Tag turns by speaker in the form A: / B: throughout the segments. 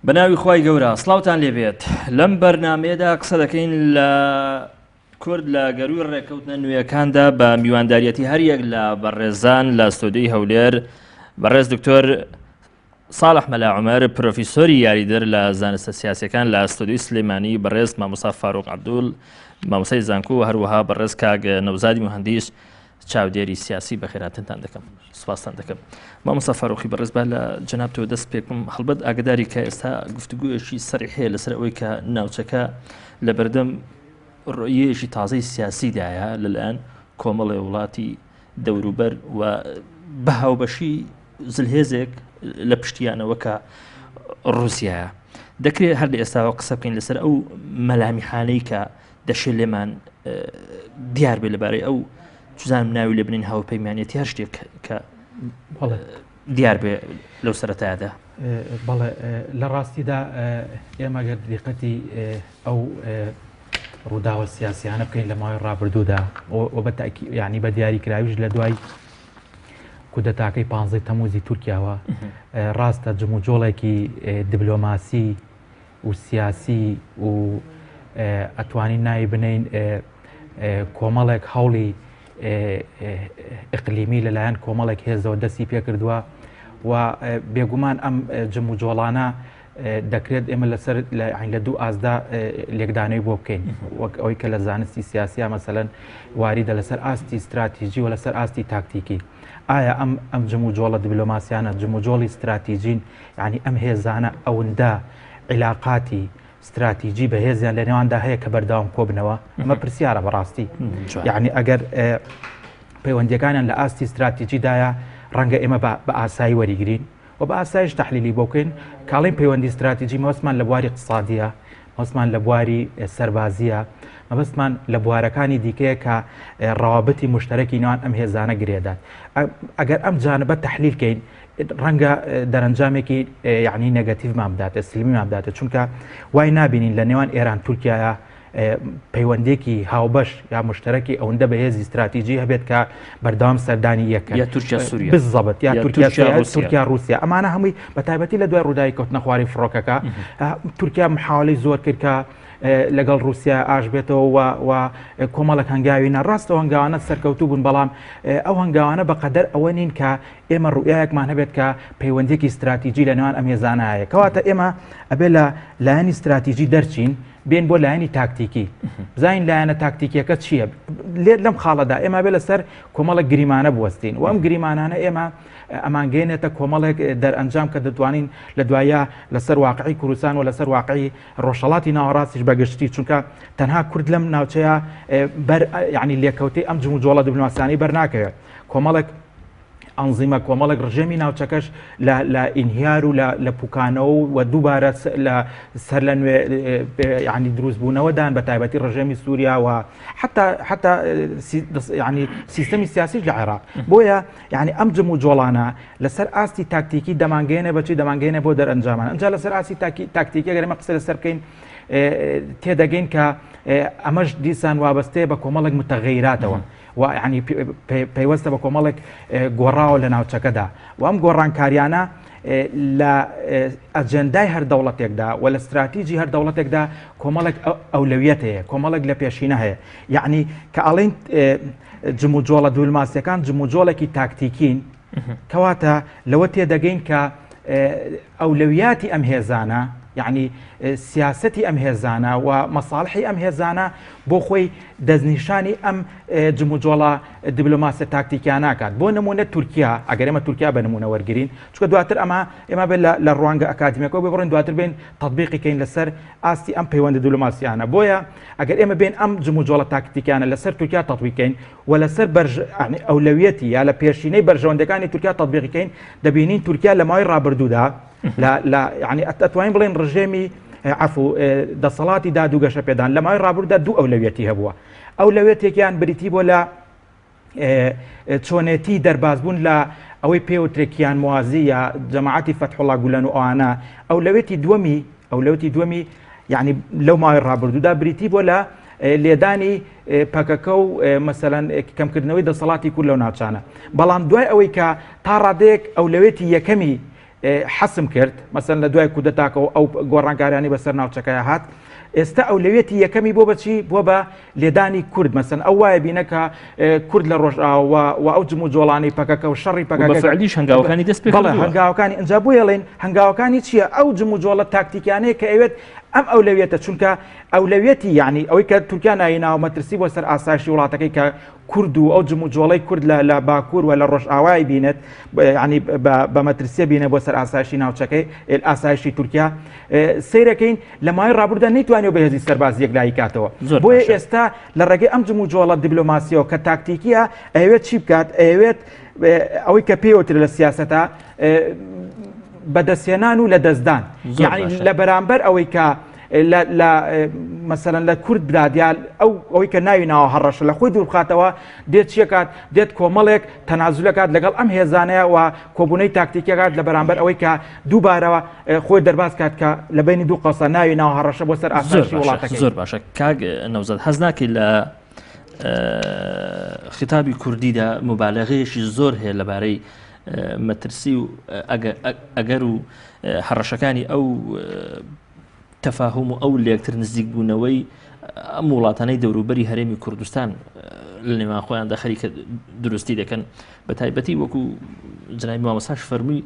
A: بەناوی خی گەورە سڵاوتان لێبێت لەم بەرنمەیەدا قسە دەکەین لە کورد لە گەروی ڕێکەوتنە نوێیەکاندا بە میوانداریەتی هەریەک لە بەڕێزان لە ستۆدیۆی هەولێر بەڕێز دکتۆر ساڵح مەلا عومەر پرۆفیسۆری یاریدەر لە زانستە سیاسیەکان لە ستۆدیۆی سلێمانی بەڕێز مامۆستا فاروق عەبدوڵ مامۆستای زانکۆ و هەروەها بەڕێز کاک نەوزادی مهەندیس چاودێری سیاسی بەخێراتنتان دەکەم سوپاسان دەکەم مامۆستا فاروقی بەڕێز با لە جەنابتەوە دەست پێکم هەڵبەت ئاگداری کە ئێستا گفتوگویەکی سەری هەیە لەسەر ئەوەی کە ناوچەکە لە بەردەم ڕۆیەکی تازەی سیاسیدایە لەلایەن کۆمەڵی وڵاتی دەوروبەر و بە هاوبەشی زلهێزێک لە پشتیانەوە کە ڕووسیایە دەکرێت هەر لە ئێستاوە قسە بکەین لەسەر ئەو مەلامیحانەی کە دەشێت لێمان دیار بێ لەبارەی ئەو چزانم ناوی لێ بنین هاوپەیمانێتی هەر شتێک کە دیار بێ لەو سەرەتایەدا.
B: بەڵێ لە ڕاستیدا ئێمە گەر دیقەتی ئەو ڕووداوە سیاسیانە بکەین لە ماوەی ڕابردوودا ینی بە دیاریکراویش لە دوای کودەتاکەی 15 تەموزی تورکیاوە ڕاستە جموجۆڵێکی دیبلۆماسی و سیاسی و ئەتوانین ناوی بنین کۆمەڵێک هەوڵی ئیقلیمی لەلایەن کۆمەڵێک هێزەوە دەستی پێ کردووە و بێگومان ئەم جموجۆڵانە دەکرێت ئێمە لەسەر لە دوو ئازدا لێکدانەی بۆ بکەین وەک ئەوەی کە لە زانستی سیاسیا مەسەلەن واریدە لەسەر ئاستی استراتیژی و لەسەر ئاستی تاکتیکی ئایا ئەم جموجۆڵە دیبلۆماسیانە جموجۆڵی استراتیژین ینی ئەم هێزانە ئەوەندە عیلاقاتی استراتیژی بە هێزیان لە نێواندا هەیە کە بەرداوام کۆبنەوە ئەمە پرسیارە بەڕاستی یعنی ئەگەر پەیوەندیەکانیان لە ئاستی استراتیژیدایە ڕەنگە ئێمە بە ئاسایی وەریگرین و بە ئاسایش تەحلیلی بۆ بکەین کاڵین پەیوەندی استراتیژی مەبەستمان لە بواری اقتصادیە مەبەستمان لە بواری سەربازیە مەبەستمان لە بوارەکانی دیکەیە کە ڕەوابەتی مشتەرەکی نێوان ئەم هێزانە گرێدات ئەگەر ئەم جانبە تەحلیل بکەین ڕەنگە دەرەنجامێکی یعنی نەگەتیڤمان بداتێت سلمیمان بداتێت چونکە وای نابینین لە نێوان ئێران تورکیایە پەیوەندێکی هاوبەش یا مشتەرەکی ئەوەندە بە هێزی استراتیژی هەبێت کە بەردەوام سەردانی یەکەن
A: یا تورکیا سووریا
B: بالضبط یا تورکیا رووسیا ئەمانە هەمووی بە تایبەتی لە دوای ڕووداوی کەوتنە خواری فڕۆکەکە تورکیا محاوڵەی زۆر کرد کە لەگەڵ رووسیا ئاش بێتەوە و کۆمەڵک هەنگاوینە ڕاستەوە هەنگاوانە سەرکەوتوو بوون بەڵام ئەو هەنگاوانە بەقەدەر ئەوە نین کە ئێمە ڕوئایەکمان هەبێت کە پەیوەندێکی استراتیژی لە نێوان ئەم هێزانایە کەواتە ئێمە ئەبێ لە لایەنی استراتیژی دەرچین بێن بۆ لایەنی تاکتیکی بزانین لایەنە تاکتیکیەکە چییە لێت لەم خاڵەدا ئێمە بێ لەسەر کۆمەڵک گریمانە بوەستین و ئەم گریمانانە ئێمە ئەمانگەێنێتە کۆمەڵێک دەرئەنجام کە دەتوانین لە دوایە لەسەر واقعی کوردستان و لەسەر واقعی ڕۆژهەڵاتی ناوەڕاستیش بەگشتی چونکە تەنها کورد لەم ناوچەیە ینی لێکەوتەی ئەم جموجۆڵە دیبلۆماسیانی بەرناکەوێت کۆمەڵک ئەنزیمە کۆمەڵک ڕژێمی ناوچەکەش لە ئینهیار و لە پوکانەوە و دووبارە سەر لە نوێ ینی دروستبوونەوەدان بە تایبەتی ڕژێمی سووریا و حتا ینی سیستەمی سیاسیش لە عێراق بۆیە ینی ئەم جموجۆڵانە لەسەر ئاستی تاکتیکی دەمانگەێنێ بەچی دەمانگەێنێ بۆ دەرئەنجامان ئەنجا لەسەر ئاستی تاکتیکی گەرمە قسە لەسەر بکەین تێدەگەین کە ئەمەش دیسان وابەستەیە بە کۆمەڵێک متەغەیراتەوە و ینی پەیوەستە بە کۆمەڵێک گۆڕاوە لە ناوچەکەدا و ئەم گۆڕانکاریانە لە ئەجەندای هەر دەوڵەتێکدا و لە استراتیژی هەر دەوڵەتێکدا کۆمەڵێک ئەولەویەت هەیە کۆمەڵێک لە پێشینە هەیە یعنی کە ئەڵێن جموجۆڵە دیبلۆماسیەکان جموجۆڵێکی تاکتیکین کەواتە لەوە تێدەگەین کە ئەولەویاتی ئەم هێزانە یعنی سیاسەتی ئەم هێزانە و مەساڵحی ئەم هێزانە بۆ خۆی دەستنیشانی ئەم جموجۆڵە دیبلۆماسیە تاکتیکیان ناکات بۆ نمونە تورکیا ئەگەر ئێمە تورکیا بە نمونە وەرگرین چونکە دواتر ئێمە بێت لە ڕوانگە ئەکادمیەکەەوە بڕین دواتر بین تەطبیقیکەین لەسەر ئاستی ئەم پەیوەندە دیبلۆماسیانە بۆیە ئەگەر ئێمە بین ئەم جموجۆڵە تاکتیکیانە لەسەر تورکیا تەطبیقین و لەسەر ئەولەویەتی یا لە پێشینەی بەرژەوەندەکانی تورکیا تەطبیقیکەین دەبینین تورکیا لە ماوەی ڕابردوودا ینی ئەتوانین بڵێن ڕژێمی عفو دەسەڵاتی دادوگەشە پێدان لە ماوەی ڕابردوودا دوو ئەولەویەتی هەبووە ئەولەویەتێکیان بریتی بۆ لە چۆنێتی دەربازبوون لە ئەوەی پێوترێکیان موازی یا جەماعەتی فەتحوڵا گولەن و ئەوانە ئەولەویەتی دووەمی یعنی لەو ماوەی ڕابردوودا بریتی بۆ لە لێدانی پەکەکە و مەسەلەن کەمکردنەوەی دەسەڵاتی کورد لەو ناوچانە بەڵام دوای ئەوەی کە تا ڕادەیەک ئەولەوێتی یەکەمی حەسم کرد مەسەن لە دوای کودەتاکەەوە ئەو گۆڕانکاریانی بەسەر ناوچەکەی هات ئێستا ئەولەوێتی یەکەمی بۆ بەچی بۆ بە لێدانی کورد مەسەن ئەو وایە بینەکە کورد لە ڕۆژئاوە و ئەو جم و جۆڵانی پەکەکە و شەڕی
A: پەکەلیش هەنگاوەکانی دەست پێ
B: هەنگاوەکانی ئەنج بۆڵێن هەنگاوەکانی چییە ئەو جم و جۆڵە تاکتیکیانەیە کە ئەوێت ئەم ئەولەوێتە چونکە ئەولەوێتی یعنی ئەوەی کە تورکیا ناوە مەترسی بۆ سەر ئاسایشی وڵاتەکەی کە کورد و ئەو جم و جۆڵەی کورد لە باکوور و لە ڕۆژئاوای بینێت ینی بە مەترسیە بینە بۆ سەر ئاسایشی ناوچەکەی ئاسایشی تورکیا سیرەکەین لە ماوەی ڕابردوودا نەیتوانێت بەهێزی سەرباز یەکلایی کاتەوە بۆیە ئێستا لە ڕێگەی ئەم جم و جۆڵە دیبلۆماسیەوە کە تاکتیکیە ئەوێت چی بکات ئەوێت ئەوەی کە پێوتر لە سیاسەتە بەدەستێنان و لە دەستدان یعنی لە بەرامبەر ئەوەی کە مەسەرەن لە کورد برادیال ئەوەی کە ناوی ناوە هەڕەشە لە خۆی دوور بخاتەوە دێت چیەکات دێت کۆمەڵێک تەنازولەکات لەگەڵ ئەم هێزانەیە و کۆبوونەی تاکتیکەکات لە بەرامبەر ئەوەی کە دووبارەوە خۆی دەرباز کات کە لە بینی دوو قەسە ناوی ناوە هەڕەشە بۆ سەر ئاسایشی وڵاتەکەی
A: زۆر باشە کاک نەوزەد حەز ناکەی لە خیتابی کوردیدا مبالغەیەشی زۆر هەیە لەبارەی مەترسی و ئەگەر و هەڕەشەکانی ئەو تەفاهم و ئەو لێکتر نزیک بوونەوەی ئەم وڵاتانەی دەوروبەری هەرێمی کوردستان لە نێوان خۆیاندا خەریکە دروستی دەکەن بە تایبەتی وەکو جنابی مامۆستاش فەرمووی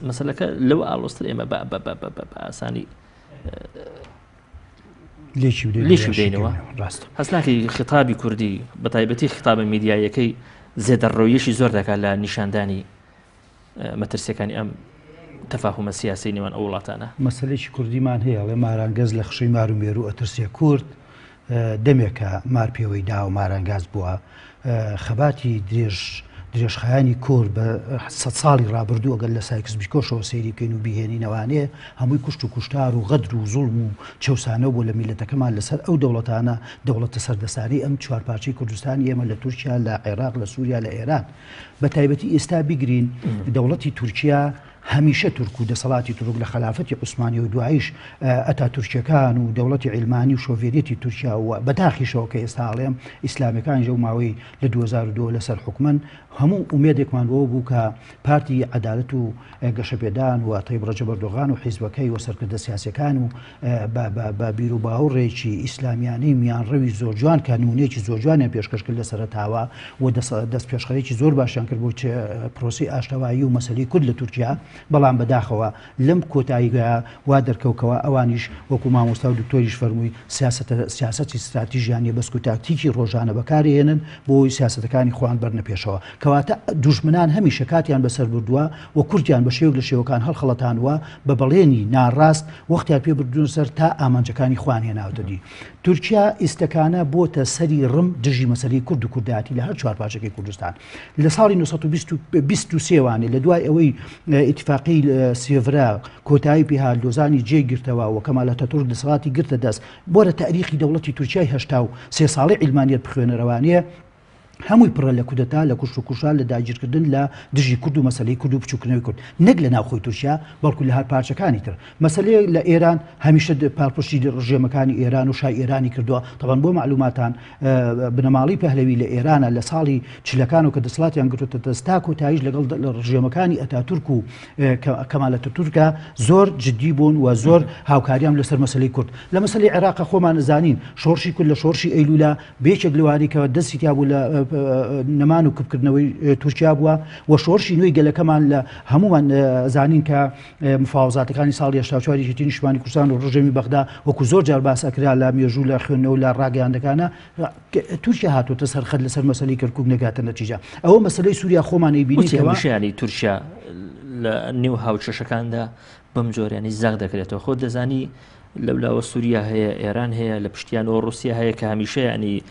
A: مەسەلەکە لەو ئاڵۆستر ئێمە بە ئاسانی لێشی بدەینەوە هەست ناکەی خیتابی کوردی بە تایبەتی خیتابە میدیایەکەی زێدەڕۆیەشی زۆر دەکات لە نیشاندانی مەترسیەکانی ئەم تەفاهمە سیاسی نێوان ئەو وڵاتانە
C: مەسەلێکی کوردیمان هەیە ئەڵێ مارانگەز لە خشەی مارومێر و ئەترسیە کورد دەمێکە مار پێوەی دا و مارانگاز بووە خەباتی درێژخایانی کورد بە 100 ساڵی ڕابردوو ئەگەر لە سایکس بیکۆشەوە سەیری بکەین و بیهێنینەوانەیە هەمووی کوشت و کوشتار و غەدر و زوڵم و چەوسانە بۆ لە میلەتەکەمان لەسەر ئەو دەوڵەتانە دەوڵەتە سەردەساری ئەم چوارپارچەی کوردستانی ئێمە لە تورکیا لە عێراق لە سووریا لە ئێران بە تایبەتی ئێستا بیگرین دەوڵەتی تورکیا هەمیشە تورک و دەسەڵاتی تورک لە خلافەتی عوسمانی و دوایش ئەتا تورکیەکان و دەوڵەتی عیلمانی و شۆڤێتێتی تورکیا و بەداخیشەوە کە ئێستا ئاڵێم ئیسلامیەکان ژە ماوەی لە 2002 لەسەر حکومن هەموو ئومێدێکمان بۆ بوو کە پارتی عەدالەت و گەشەپێدان و تەیب ڕەجەب ئەردۆغان و حیزبەکەی و سەرکردە سیاسیەکان و بە بیر و باوەڕێکی ئیسلامیانی میانڕەوی زۆر جوان کە نمونەیەکی زۆر جوانیان پێشکەش کرد لە سەرەتاوە و دەست پێشخەرێکی زۆر باشیان کرد بۆ پرۆسی ئاشتەوایی و مەسەلەی کورد لە تورکیا بەڵام بەداخەوە لەم کۆتاییگە وا دەرکەوتەوە ئەوانیش وەکو مامۆستا و دکتۆریش فەرمووی سیاسەتی استراتیژیانی بەسک و تاکتیکی ڕۆژانە بەکارهێنن بۆی سیاسەتەکانی خۆیان بەرنە پێشەوە کەواتە دوژمنان هەمیشە کاتیان بەسەر بردووە و کورتیان بە شێوک لە شێوەکان هەڵخەڵەتانوە بە بەڵێنی ناڕاست وەختیان پێ بردوون سەر تا ئامانجەکانی خۆیان هێناوتەدی تورکیا ئیسەکانە بۆتە سەری ڕم دژی مەسەلەی کورد و کورداتی لە هەر چوارپارچەکەی کوردستان لە ساڵی 1923 وانێ لە دوای ئەوەی ئیتفاقی سێڤرا کۆتایی پێهات دۆزانی جێگرتەوە و کەمال ئاتاتورک دەسەڵاتی گرتە دەست بۆ لە تاریخی دەوڵەتی تورکیای 83 ساڵی عیلمانیەت بخوێنەرەوانەیە هەمووی پڕە لە کودەتا لە کوشت و کوشان لە داگیرکردن لە دژی کورد و مەسەلەی کورد و بچووکردنەوەی کورد نەک لە ناوخۆی تورکیا بەڵکو لە هەر پارچەکانی تر مەسەلەیە لە ئێران هەمیشە پاڵپشتی ڕژێمەکانی ئێران و شای ئێرانی کردووە تەبەن بۆ معلوماتان بنەماڵی پەهلەوی لە ئێرانە لە ساڵی چلەکان و کە دەسەڵاتیان گرتوتە دەست تا کۆتاییش لەگەڵ ڕژێمەکانی ئەتاتورک و کەمال ئەتاتورکە زۆر جدی بوون و زۆر هاوکاریان لەسەر مەسەلەی کورد لە مەسەلەی عێراق خۆمان نزانین شۆڕشی کورد لە شۆڕشی ئەیلولا بێچێک لەوانی کە دەستی تیا بوو لە نەمان و کردنەوەی تورکیا بووە و شۆڕشی نوێی گەلەکەمان لە هەمومان زانین کە مفاوزاتەکانی ساڵی 84 نیشتمانی کوردستان و ڕژێمی بەغدا وەکو زۆر جار باس ئەکرا لە مێژوو لە خوێندنەوە لە ڕاگەیاندەکانە تورکیا هاتوۆتە سەرخەت لەسەر مەسەلەی کەرکووک نەگاتە نەتیجە ئەوە مەسەلەی سووریا خۆمان ئەیبینیتەوە
A: ینی تورکیا لە نێو هاوچەشەکاندا بەم جۆرانی زاغ دەکرێتەوە خۆ دەزانی لەولاوە سووریا هەیە ئێران هەیە لە پشتیانەوە رووسیا هەیە کە هەمیشە ینی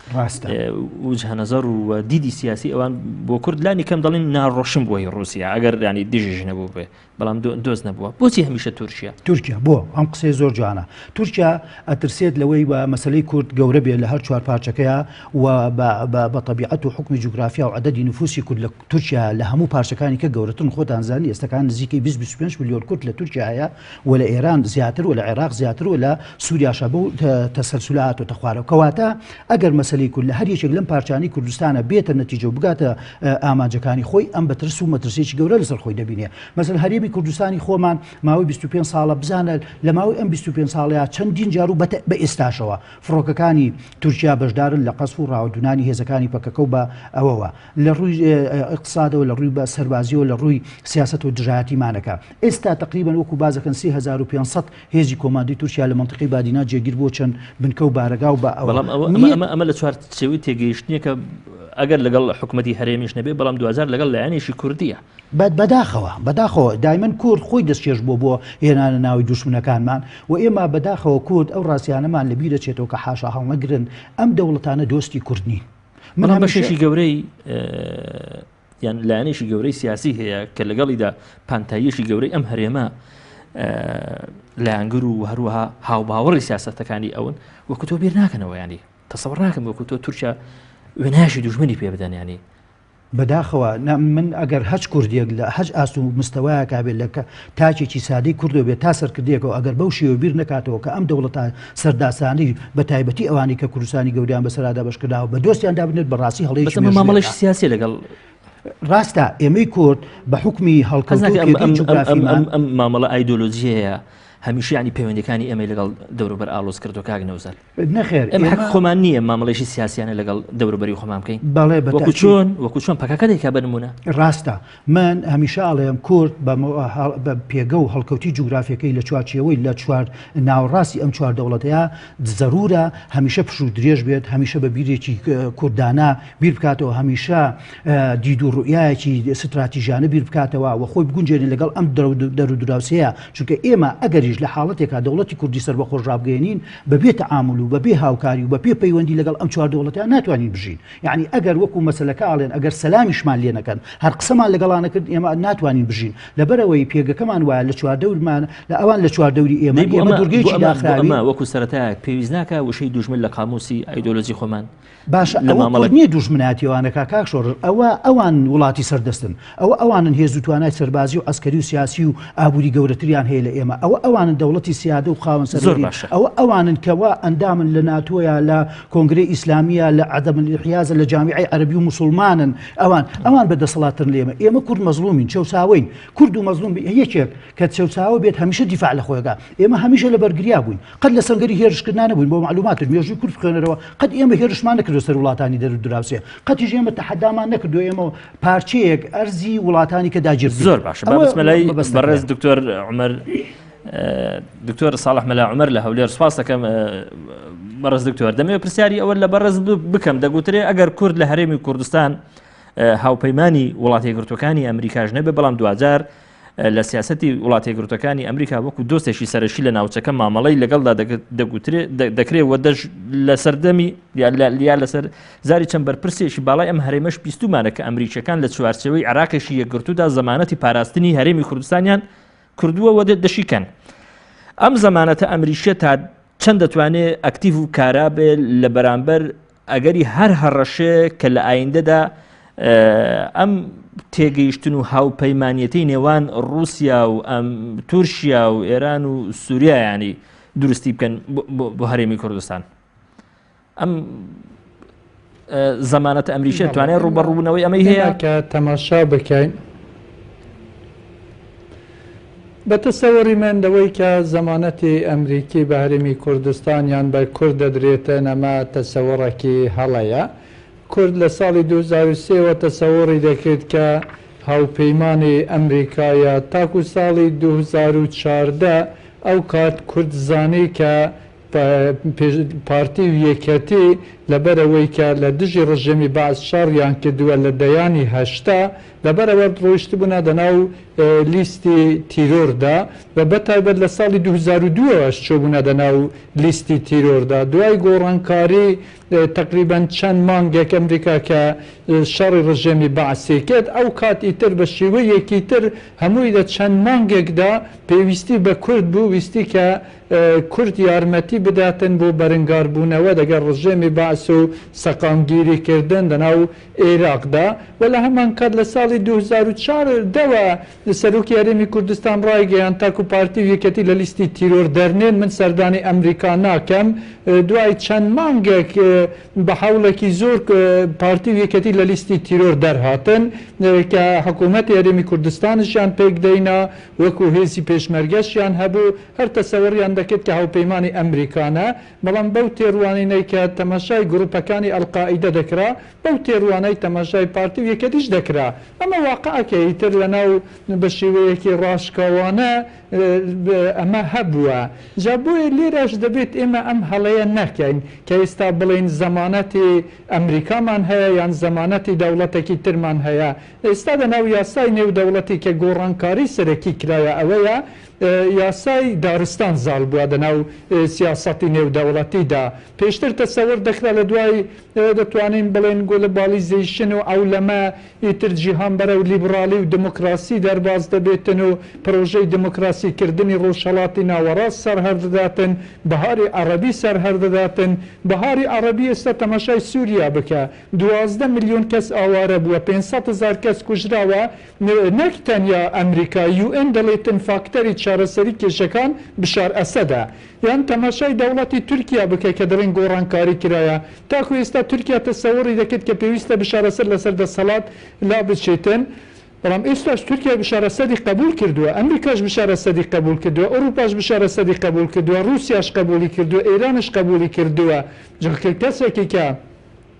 A: وجهەنەزەر و دیدی سیاسی ئەوان بۆ کوردلانی کەم دەڵێن ناڕۆشن بۆی رووسیا ئەگەر ینی دژیژ نەبوو بێ بەڵام دۆز نەبووە بۆچی هەمیشە
C: تورکیا بۆ ئەم قسەی زۆر جوانە تورکیا ئەترسێت لەوەی بە مەسەلەی کورد گەورە بێت لە هەر چوار پارچەکەیە و بە طبیعەت و حکمی جوگرافیا و عەدەدی نفوسی کورد لە تورکیا لە هەموو پارچەکانی کە گەورەترن خۆتان زانی ئێستاکان نزیکەی 20-25 میلیۆن کورد لە تورکیا هەیە و لە ئێران زیاتر و لە عێراق زیاتر و هاتووە لە سووریاشە بۆ تەسەلسول هاتۆتە خوارەوە کەواتە ئەگەر مەسەلەی کورد لە هەر یەکێک لەم پارچانەی کوردستانە بێتە نەتیجە و بگاتە ئامانجەکانی خۆی ئەم بەترس و مەترسێکی گەورە لەسەر خۆی دەبینێ. مەسەڵەن هەرێمی کوردستانی خۆمان ماوەی 25 ساڵە بزانە لە ماوەی ئەم 25 ساڵەیە چەندین جار و بە ئێستاشەوە فڕۆکەکانی تورکیا بەشدارن لە قەسف و ڕاوەدونانی هێزەکانی پەکەکە و بە ئەوەوە لە ڕووی اقتصادەوە لە ڕووی بە سەربازیەوە لە ڕووی سیاست و دژایەتیمانەکە. ئێستا تقریبا وەکو بازەکەن 3500 هێزی کۆماندی تورکیا لە منطقەی بادینا جێگیر بۆ چەند بنکە و بارەگا و بە
A: ئەمە لە چوارچێوەی تێگەیشتنیە کە ئەگەر لەگەڵ حکوومەتی هەرێمیش نەبێ بەڵام 2000 لەگەڵ لایەنێکی کوردیە
C: بەداخەوە دایمەن کورد خۆی دەستچێش بۆ هێنانە ناوی دوشمنەکانمان و ئێمە بەداخەوە کورد ئەو ڕاستیانەمان لە بیرە چێتەوە کە حاشا هەڵنەگرن ئەم دەوڵەتانە دۆستی کوردنی
A: من بەشێکی گەورەی یان لایەنێکی گەورەی سیاسی هەیە کە لەگەڵیدا پانتاییەکی گەورەی ئەم هەرێمە لایەنگر و هەروەها هاوباوەڕی سیاسەتەکانی ئەون وەکو تۆ بیر ناکەنەوە ینی تەسەوڕ ناکەم وەکو تۆ تورکیا وێناشی دوژمنی پێ بدەن ینی
C: بەداخەوە من ئەگەر هەچ کوردێک لە هەج ئاست و مستەوایە کابێت لە تاچێکی سادەی کوردۆ بێت تا سەرکردێکەوە ئەگەر بەو شێوە بیر نکاتەوە کە ئەم دەوڵەتە سەرداسانی بە تایبەتی ئەوانی کە کوردستانی گەوریان بەسەرادا بەشکرداوە بە دۆستیاندا بنێت بەڕاستی هەڵەیەکی
A: مامەڵەی سیاسی لەگەڵ
C: ڕاستە ئێمەی کورد بە حکمی هەڵکەوتن
A: ئەم مامەڵە ئایدۆلۆژیەیە هەمیشه ینی پەیوەندەکانی ئەمە لەگەڵ دەوروبەر ئالۆز کردو کاک نەوزەر
C: نەخێر
A: ئەم حەق خۆمان نییە مامەڵێکی سیاسیانە لەگەڵ دەوروبەری خۆمان بکەین
C: بەڵێ
A: وەکو چۆن پەکەکە دێکا بنمونە
C: ڕاستە من هەمیشە ئاڵێم کورد بە پێگە و هەڵکەوتی جوگرافیەکەی لە چوارچێوەی لە چوار ناوەڕاستی ئەم چوار دەوڵەتەیە ضرورە هەمیشە پشت و درێژ بێت هەمیشە بە بیرێکی کوردانە بیر بکاتەوە هەمیشە دید و ڕوئیایەکی استراتیژیانە بیر بکاتەوە و خۆی بگونجێنێ لەگەڵ ئەم دەرودراوسەیە چونکە ئێمە ئەگەر لە حاڵەتێکا دەوڵەتی کوردی سەر بە خۆش ڕابگەێنین بەبێ تەعامل و بەبێ هاوکاری و بەپێ پەیوەندی لەگەڵ ئەم چوار دەوڵەتیان ناتوانین بژین یعنی ئەگەر وەکو مەسەلەکە ئاڵێن ئەگەر سەلامیشمان لێ نەکەن هەر قسەمان لەگەڵانە کرد ئێمە ناتوانین بژین لەبەرەوەی پێگەکەمان وایە لە چوار دەورمان لە ئەوان لە چوار دەوری ئێمە دوورگەیەکی داخراوی
A: وەکو سەرەتایە پێویست ناکە وشەی دوژمن لە قاموسی ئایدۆلۆژی خۆمان
C: باشە ئەوە نییە دوژمناتیەوانەکە کاک شۆڕ ئەوان وڵاتی سەردەستن ئەوانن هێز و توانای سەربازی و ئەسکەری و سیاسی و ئابووری گەورەتریان هەیە لە ئێمە ئەوانن دەوڵەتی سیادە و خاوەن سەرۆری ئەوانن کەوا ئەندامن لە ناتۆیە لە کۆنگرەی ئیسلامیە لە عەدەم الانحیازە لە جامیعەی عەرەبی و موسڵمانن ئەوان بەدەسەڵاتترن لە ئێمە ئێمە کورد مەزلومین چەوساوین کورد و مەزلوم یەکێک کە چەوساوە بێت هەمیشە دیفاع لە خۆیگا ئێمە هەمیشە لە بەرگریا بووین قەت لە سەنگەری هێرشکردان نەبووین بۆ معلوماتت مێژووی کورد بخوێنەرەوە قەت ئێمە هێرشمان نەکردو سەر وڵاتانی دەرودراوسێ قەتیش ئێمە تەحەدامان نەکردو ئێمە پارچەیەک ئەرزی وڵاتانی کە داگیر
A: زۆر باشە بسمەلای بەڕێز دکتۆر عومەر دکتۆر ساڵح مەلا عومەر لە هەولێر سوپاس دەکەم بەڕێز دکتۆر دەمەوێت پرسیاری ئەوە لە بەڕێز بکەم دەگوترێ ئەگەر کورد لە هەرێمی کوردستان هاوپەیمانی وڵاتی یەکگرتوەکانی ئەمریکاش نەبێ بەڵام دوجار لە سیاسەتی وڵاتی یەکگرتوەکانی ئەمریکا وەکو دۆستێکی سەرشی لە ناوچەکە مامەڵەی لەگەڵدا دەکرێت وە لە سەردەمی یا لەسەر زاری چەند بەرپرسێکی باڵای ئەم هەرێمەش بیستومانە کە ئەمریکیەکان لە چوارچێوەی عێراقێکی یەکگرتوودا زەمانەتی پاراستنی هەرێمی کوردستانیان کردووە وە دەشیکەن ئەم زەمانەتە ئەمریکیە تا چەند دەتوانێت ئەکتیڤ و کارا بێ لە بەرامبەر ئەگەری هەر هەڕەشێ کە لە ئایندەدا ئەم تێگەیشتن و هاوپەیمانیەتی نێوان رووسیا و ئەم تورکیا و ئێران و سووریا ینی دروستی بکەن بۆ هەرێمی کوردستان ئەم زەمانەتە ئەمریکیە توانێت ڕوبەڕووبوونەوەی ئەمەی هەیە
D: کە تەماشا بکەین بەتەسەوەری من دەوەی کە زەمانەتی ئەمریکی بە هەرێمی کوردستانیان بە کورد دەدرێتە نەما تەسەوەڕێکی هەڵەیە کورد لە ساڵی 2023 تەسەوەڕی دەکرد کە هاوپەیمانی ئەمریکایە تاکو ساڵی 2014 ئەو کات کوردزانی کە پارتی و یەکەتی لەبەرەوەی کە لە دژی ڕژێمی باز شەڕیان کردووە لە دەیانی هەشتا لەبەرەوە ڕۆیشت بوونا دەناو لیستی تیرۆردا و بەتایبەت لە ساڵی 2002 چۆبوونا دەناو لیستی تیرۆردا دوای گۆڕانکاری تقریبان چەند مانگێک ئەمریکا کە شەڕی ڕژێمی بەعسی کرد ئەو کاتی تر بە شێوەیەکی تر هەمووی لە چەند مانگێکدا پێویستی بە کورد بوو ویستی کە کورد یارمەتی بداتن بۆ بەرەنگاربوونەوە دەگەر ڕژێمی باعس باس و سەقامگیریکردن لەناو عێراقدا و لە هەمان کات لە ساڵی 2004 سەرۆکی هەرێمی کوردستان ڕایگەیان تاکو پارتی و یەکەتی لە لیستی تیرۆر دەرنێن من سەردانی ئەمریکا ناکەم دوای چەند مانگێک بە حوڵێکی زۆر پارتی و یەکەتی لە لیستی تیرۆر دەرهاتن کە حکوومەتی هەرێمی کوردستانشیان پێک دەینا وەکو هێزی پێشمەرگەشیان هەبوو هەر تەسەوەریان دەکرد کە هاوپەیمانی ئەمریکانە بەڵام بەو تێڕوانینەی کە تەماشای گروپەکانی ئەلقائیدە دەکرا بەو تێڕوانەی تەماشای پارتی و یەکەتیش دەکرا ئەمە واقعەکەی تر لەناو بە شێوەیەکی ڕاشکاوانە ئەمە هەبووە جا بۆیە لێرەش دەبێت ئێمە ئەم هەڵەیە نەکەین کە ئێستا بڵین زەمانەتی ئەمریکامان هەیە یان زەمانەتی دەوڵەتێکی ترمان هەیە ئێستا لەناو یاسای نێودەوڵەتی کە گۆڕانکاری سەرەکی کرایە ئەوەیە یاسای دارستان زاڵ بووە لەناو سیاسەتی نێودەوڵەتیدا پێشتر تەسەوەر دەکرا لە دوای دەتوانین بڵێن گۆلەبالیزیشن و ئەولەمە ئیتر جیهان بەرە و لیبرالی و دموکراسی دەرباز دەبێتن و پرۆژەی دموکراسیکردنی ڕۆژهەڵاتی ناوەڕاست سەرهەردەداتن بەهاری عەرەبی سەرهەردەداتن بەهاری عەرەبی ئێستا تەماشای سووریا بکە 12 ملیۆن کەس ئاوارە بووە 500,000 کەس کوژراوە نەک تەنیا ئەمریکا UN دەڵێتن فاکتەری چارەسەری کێشەکان بشار ئەسەدا یان تەماشای دەوڵەتی تورکیا بکە کە دەڵێن گۆڕانکاری کرایە تاکو ئێستا تورکیا تەسەوەری دەکرد کە پێویستە بشارەسەر لەسەر دەسەڵات لا بچێتن بەڵام ئێستاش تورکیا بشارەسەدی قبول کردووە ئەمریکاش بشارەسەدی قبول کردووە ئەوروپاش بشارەسەدی قبول کردووە رووسیاش قبولی کردووە ئێرانش قبولی کردووە کەسێکی کە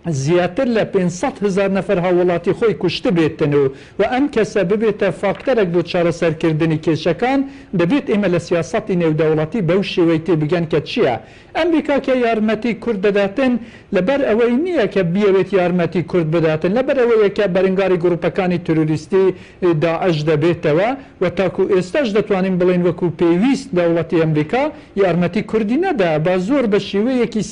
D: زیاتر لە 500,000 نەفەر هاوڵاتی خۆی کوشت بێتن و ئەم کەسە ببێتە فاکتەرێک بۆ چارەسەرکردنی کێشەکان دەبێت ئێمە لە سیاسەتی نێودەوڵەتی بەو شێوەی تێبگەن کە چییە ئەمریکا کە یارمەتی کورد دەداتن لەبەر ئەوەی نییە کە بیاوێت یارمەتی کورد بداتن لەبەر ئەوەیە کە بەرەنگاری گروپەکانی تروریستی داعش دەبێتەوە و تاکو ئێستاش دەتوانین بڵێن وەکو پێویست دەوڵەتی ئەمریکا یارمەتی کوردی نەدا با زۆر بە شێوەیەکی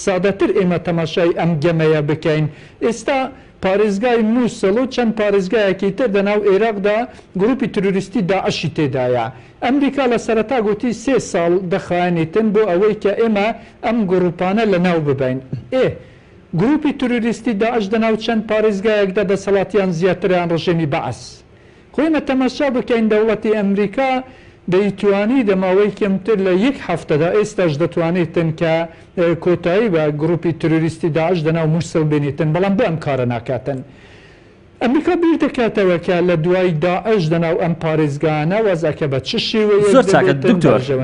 D: سادەتر ئێمە تەماشای ئەم گەمەیە بکەین ئێستا پارێزگای مووسڵ و چەند پارێزگایەکی تر دەناو عێراقدا گروپی تروریستی داعشی تێدایە ئەمریکا لە سەرەتا گوتی 3 ساڵ دەخایەنیتن بۆ ئەوەی کە ئێمە ئەم گروپانە لەناو ببین گروپی تروریستی داعش دەناو چەند پارێزگایەکدا دەسەڵاتیان زیاتریان ڕژێمی بەعس خۆیمە تەماشا بکەین دەوڵەتی ئەمریکا دەیتوانی دەماوەی کەمتر لە 1 هەفتەدا ئێستاش دەتوانێتن کە کۆتایی بە گروپی تروریستی داعش دەناو مووسڵ بێنیتن بەڵام بۆ ئەم کارە ناکاتن ئەمریکا بیر دەکاتەوە کە لە دوای داعش دەناو ئەم پارێزگانە وەزاکە بە چ شێوەیە
A: زۆر چاکە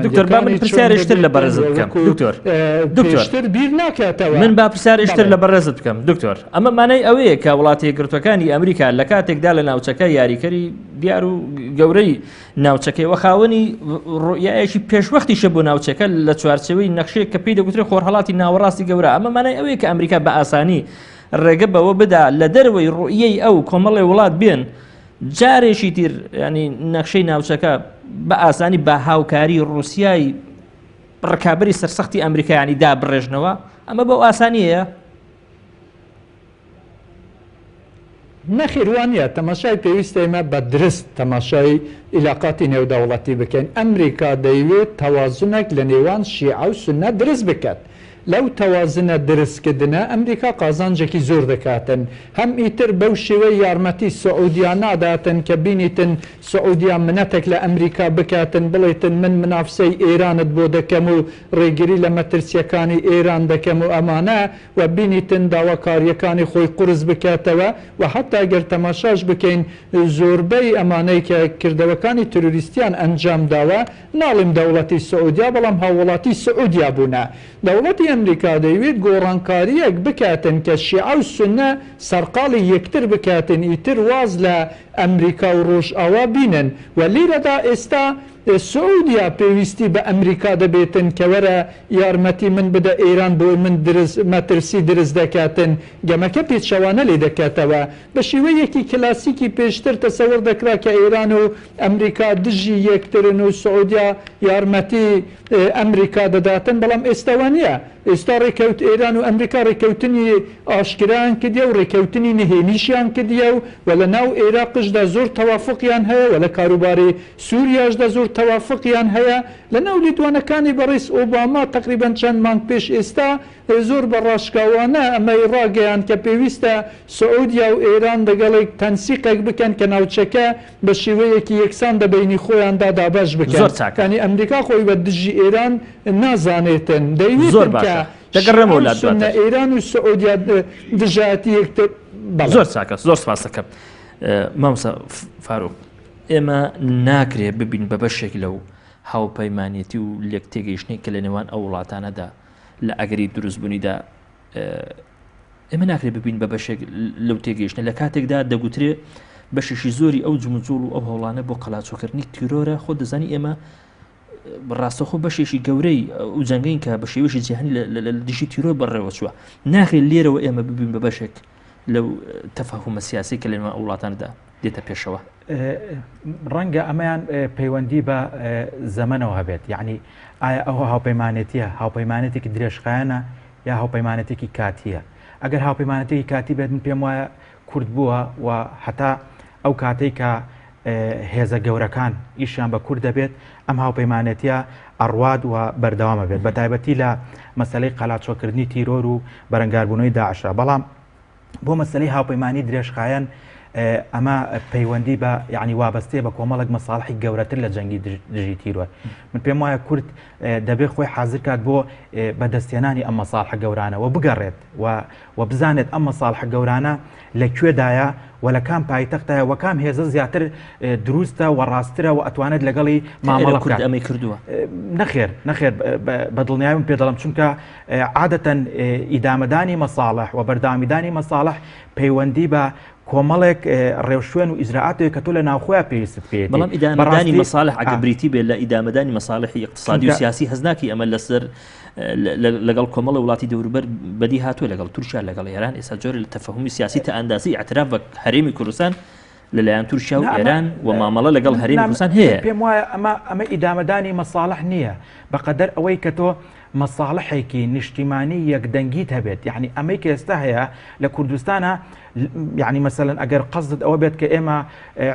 A: دکتۆر با من پرسیارشتر لە بەڕێزت بکەم دکتۆر
D: بیر ناکاتەوە
A: من با پرسیارشتر لە بەڕێزت بکەم دکتۆر ئەمە مانای ئەوەیە کە وڵاتی یەکگرتوەکانی ئەمریکا لە کاتێکدا لە ناوچەکە یاریکەری دیار و گەورەی ناوچەکەی وەخاوەنی ڕۆیایەکی پێشوەختیشە بۆ ناوچەکە لە چوارچەوەی نەخشەیە کە پێی دەگوترێت خۆرهەڵاتی ناوەڕاستی گەورە ئەمە مانای ئەوەیە کە ئەمریکا بە ئاسانی ڕێگە بەوە بدا لە دەروەی ڕۆیەی ئەو کۆمەڵی وڵات بێن جارێکی تر ینی نەخشەی ناوچەکە بە ئاسانی بە هاوکاری ڕووسیای ڕکابەری سەرسەختی ئەمریکایانی دابڕێژنەوە ئەمە بەو ئاسانیەیە
D: نەخێوانە تەماشای پێویستە ئێمە بە درست تەماشای عیلاقاتی نێودەوڵەتی بکەین ئەمریکا دەیوێت تەوازنێک لە نێوان شیعە و سوننە دروست بکات لەو تەوازنە دروستکردنە ئەمریکا قازانجێکی زۆر دەکاتن هەم ئیتر بەو شێوەی یارمەتی سعودیان ناداتن کە بینیتن سعودیان منەتێک لە ئەمریکا بکاتن بڵێتن من منافسەی ئێرانت بۆ دەکەم و ڕێگری لە مەترسیەکانی ئێران دەکەم و ئەمانە و بینیتن داواکاریەکانی خۆی قورس بکاتەوە و حتا گەر تەماشاش بکەین زۆربەی ئەمانەی کە کردەوەکانی تروریستیان ئەنجام داوە ناڵیم دەوڵەتی سعودیا بەڵام هاوڵاتی سعودیا بوونە دەوڵەتی ئەمریکا دەیوێت گۆڕانکاریەک بکاتن کە شیعە و سوننە سەرقاڵی یەکتر بکاتن ئیتر واز لە ئەمریکا و ڕۆژئاوا بینن و لیرەدا ئێستا سعودیا پێویستی بە ئەمریکا دەبێتن کە وەرە یارمەتی من بدە ئێران بۆ من مەترسی دروست دەکاتن گەمەکە پێچەوانە لێ دەکاتەوە بە شێوەیەکی کلاسیکی پێشتر تەسەوەر دەکرا کە ئێران و ئەمریکا دژی یەکترن و سعودیا یارمەتی ئەمریکا دەداتن بەڵام ئێستاوە نییە ئێستا ڕێکەوت ئێران و ئەمریکا ڕێکەوتنی ئاشکرایان کردیە و ڕێکەوتنی نهێنیشیان کردیە و لە ناو عێراقشدا زۆر تەوافقیان هەیە و لە کاروباری سووریاشدا زۆر تەوافقیان هەیە لە ناو لیدوانەکانی بەڕێز ئۆباما تقریبان چەند مانگ پێش ئێستا زۆر بە ڕاشکاوانە ئەمەی ڕاگەیان کە پێویستە سعودیا و ئێران لەگەڵێک تەنسیقێک بکەن کە ناوچەکە بە شێوەیەکی یەکسان دەبینی خۆیاندا دابەش بکەن ینی ئەمریکا خۆی بە دژی ئێران نازانێتن دەیوێتن کە ئێران و سعودیا دژاتی یەکتر
A: زۆر چاکە زۆر سپاس دەکەم مامۆستا فاروق ئێمە ناکرێت ببین بە بەشێک لەو هاوپەیمانێتی و لێک تێگەیشتنی کە لە نێوان ئەو وڵاتانەدا لە ئەگەری دروستبوونیدا ئێمە ناکرێت ببین بە بەشێک لەو تێگەیشتنە لە کاتێکدا دەگوترێ بەشێکی زۆری ئەو جمجوڵ و ئەو هەوڵانە بۆ قەڵاچۆکردنی تیرۆرە خۆ دەزانی ئێمە ڕاستەخۆ بەشێکی گەورەی و جەنگین کە بە شێوەشی جیهانی لە دژی تیرۆ بەڕێوە چووە ناخێت لێرەوە ئێمە ببین بە بەشێک لەو تەفاهومە سیاسی کە لە نێوان وڵاتاندا دێتە پێشەوە
B: ڕەنگە ئەمەیان پەیوەندی بە زەمەنەوە هەبێت یعنی ئایا ئەو هاوپەیمانێتیە هاوپەیمانێتێکی درێژخایەنە یا هاوپەیمانێتێکی کاتیە ئەگەر هاوپەیمانێتێکی کاتی بێت من پێم وایە کورد بووە و هەتا ئەو کاتێک کە هێزە گەورەکان ئیشیان بە کورد دەبێت ئەم هاوپەیمانێتیە ئەڕواد و بەردەوامە بێت بە تایبەتی لە مەسەلەی قەڵاچۆکردنی تیرۆر و بەرەنگاربوونەوەی داعشە بەڵام بۆ مەسەلەی هاوپەیمانی درێژخایەن ئەمە پەیوەندی بە یعنی وابەستێ بە کۆمەڵک مەساڵحی گەورەتر لە جەنگی دژی تیرۆر من پێم وایە کورد دەبێت خۆی حازر کات بۆ بەدەستێنانی ئەم مەساڵحە گەورانە و بگەڕێت و بزانێت ئەم مەساڵحە گەورانە لەکوێدایە و لە کام پایتەختایە و کام هێزە زیاتر دروستە و ڕاسترە و ئەتوانێت لەگەڵی مامەڵە
A: کورد ئەمەی کردووە
B: نەخێر بە دڵنیایم پێ دەڵم چونکە عادەتەن ئیدامەدانی مەساڵح و بەرداوامیدانی مەساڵح پەیوەندی بە کۆمەڵێک ڕێوشوێن و ئیزراعاتێک کە تۆ لە ناوخۆیان پێویست پێێت
A: بەڵام ئیدامەدانی مەساڵح ئەگە بریتی بێت لە ئیدامەدانی مەساڵحی اقتصادی و سیاسی هەزناکی ئەمە لەسەر لەگەڵ کۆمەڵە وڵاتی دەوروبەر بەدی هاتووە لەگەڵ تورکیا لەگەڵ ئێران ئێستا جۆرە لە تەفەهومی سیاسی تا ئەندازی اعتراف بە هەرێمی کوردستان لەلایەن تورکیا و ئێران و مامەڵە لەگەڵ هەرێمی کوردستان هەیە
B: پێم وایە ئەمە ئیدامەدانی مەساڵح نییە بەقەدەر ئەوەی کە تۆ مەساڵحێکی نیشتیمانی یەکدەنگیت هەبێت یعنی ئەمەی کە ئێستا هەیە لە کوردستانە یعنی مەسەلەن ئەگەر قەزت ئەوە بێت کە ئێمە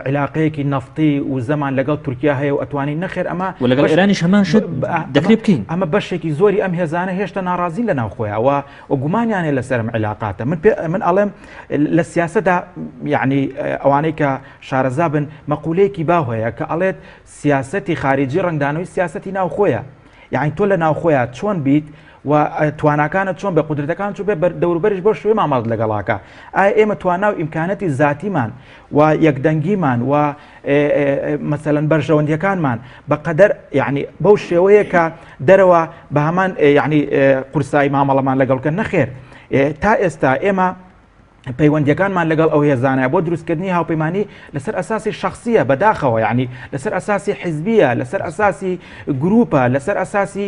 B: علاقەیەکی نەفتی و زەمان لەگەڵ تورکیا هەیە و ئەتوانین نەخێر ئەمە
A: و لەگەڵ ئێرانیش هەمان شت دەکرێت بکەین
B: ئەمە بەشێکی زۆری ئەم هێزانە هێشتا ناڕازی لە ناوخۆیە و گومانیانێ لەسەرم علاقاتە من ئەڵێم لە سیاسەدا یعنی ئەوانەی کە شارەزا بن مەقولەیەکی باو هەیە کە ئەڵێت سیاسەتی خارجی ڕنگدانەوەی سیاسەتی ناوخۆیە یعنی تۆ لە ناوخۆیە چۆن بیت و تواناکانت چۆن بە قودرەتەکان چوو بێ دەوروبەرش بۆ شوێ مامەڵ لەگەڵاکە ئایا ئێمە توانا و ئیمکانەتی زاتیمان و یەکدەنگیمان و مەسەلەن بەرژەوەندیەکانمان بەقەدەر یعنی بەو شێوەیە کە دەرەوە بە هەمان یعنی قورسایی مامەڵەمان لەگەڵکە نەخێر تا ئێستا ئێمە پەیوەندیەکانمان لەگەڵ ئەو هێزانە بۆ دروستکردنی هاوپەیمانی لەسەر ئەساسی شخصیە بەداخەوە یعنی لەسەر ئەساسی حیزبیە لەسەر ئەساسی گروپە لەسەر ئەساسی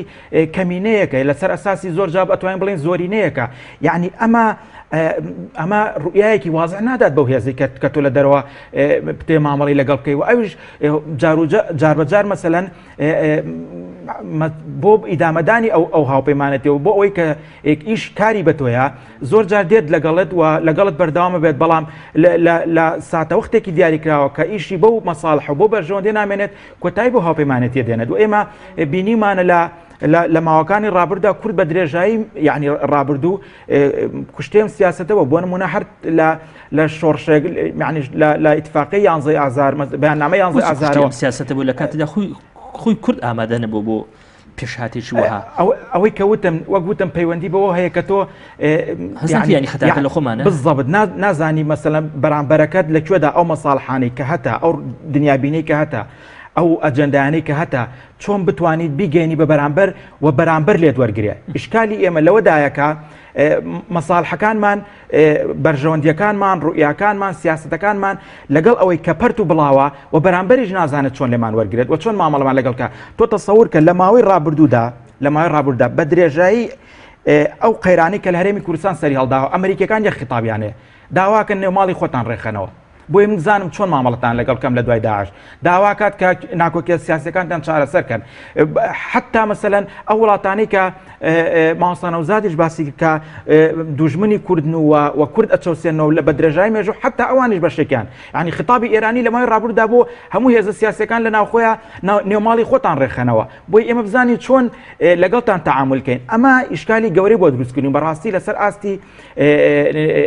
B: کەمینەیەکە لەسەر ئەساسی زۆر جا ئەتوانین بڵێن زۆرینەیەکە یعنی ئەمە ڕوئایەکی وازع نادات بەو هێزی کە تۆ لە دەرەوە پتێ مامەڵی لەگەڵ بکەی و ئەوش جار بەجار مەسەلەن بۆ ئیدامەدانی ئەو هاوپەیمانەتەوە بۆ ئەوەی کە ئیش کاری بە تۆیە زۆر جار دێت لەگەڵت و لەگەڵت بەردەوامە بێت بەڵام لە ساتەوەختێکی دیاریکراوە کە ئیشی بەو مەساڵح و بۆ بەرژەوەندی نامێنێت کۆتایی بۆ هاوپەیمانەتی دێنێت و ئێمە بینیمانە لە ماوەکانی ڕابردا کورد بە درێژایی یعنی ڕابردوو کوشتێم سیاسەتەوە بۆ نمونە هەر لە شۆڕشێک لە ئیتفاقی 11 ئازار بەیاننامە 11 ئازارەوە
A: سیاسەتە بوو لە کاتێدا خۆی کورد ئامادە نەبوو بۆ پێشهاتێکی وها
B: ئەوەی کەوتم وەگوتم پەیوەندی بەوە هەیە کە تۆ
A: ینی خەتاکە لە خۆمانە
B: بالضبط نازانی مەسەلەن بەرامبەرەکەت لەکوێدا ئەو مەساڵحانەی کە هەتا ئەو دنیابینەی کە هەتا ئەو ئەجەندایانەی کە هەتا چۆن بتوانیت بیگەینی بە بەرامبەر و بەرامبەر لێت وەرگێ ئیشکالی ئێمە لەوەدایەکە مەساڵحەکانمان بەرژەوەندیەکانمان ڕوئیاکانمان سیاسەتەکانمان لەگەڵ ئەوەی کە پەرت و بڵاوە و بەرامبەریش نازانێت چۆن لێمان وەرگێت و چۆن مامەڵەمان لەگەڵکە تۆ تەسەوور کە لە ماوەی ڕابردوودا بە درێژایی ئەو قەیرانی کە لە هەرێمی کوردستان سەری هەڵداوە ئەمریکەکان یەک خیتابیانەیە داواکەن نێو ماڵی خۆتان ڕێخەنەوە بۆی من زانم چۆن مامەڵەتان لەگەڵ کەم لە دوای داعش داوا کات کە ناکۆکیە سیاسەکانتان چارەسەرکەن حتا مەسەلەن ئەو وڵاتانەی کە مامۆستا نەوزادیش باسی کە دوژمنی کوردن و کورد ئەچەوسێنەوە لە بە درێژای مێژوو حتا ئەوانیش بەشێکیان یعنی خطابی ئێرانی لە ماوەی ڕابردوودا بۆ هەموو هێزە سیاسەکان لە ناوخۆیان نێوماڵی خۆتان ڕێخەنەوە بۆی ئێمە بزانین چۆن لەگەڵتان تەعاملکەین ئەمە ئیشکالی گەورەی بۆ دروستکردن بەڕاستی لەسەر ئاستی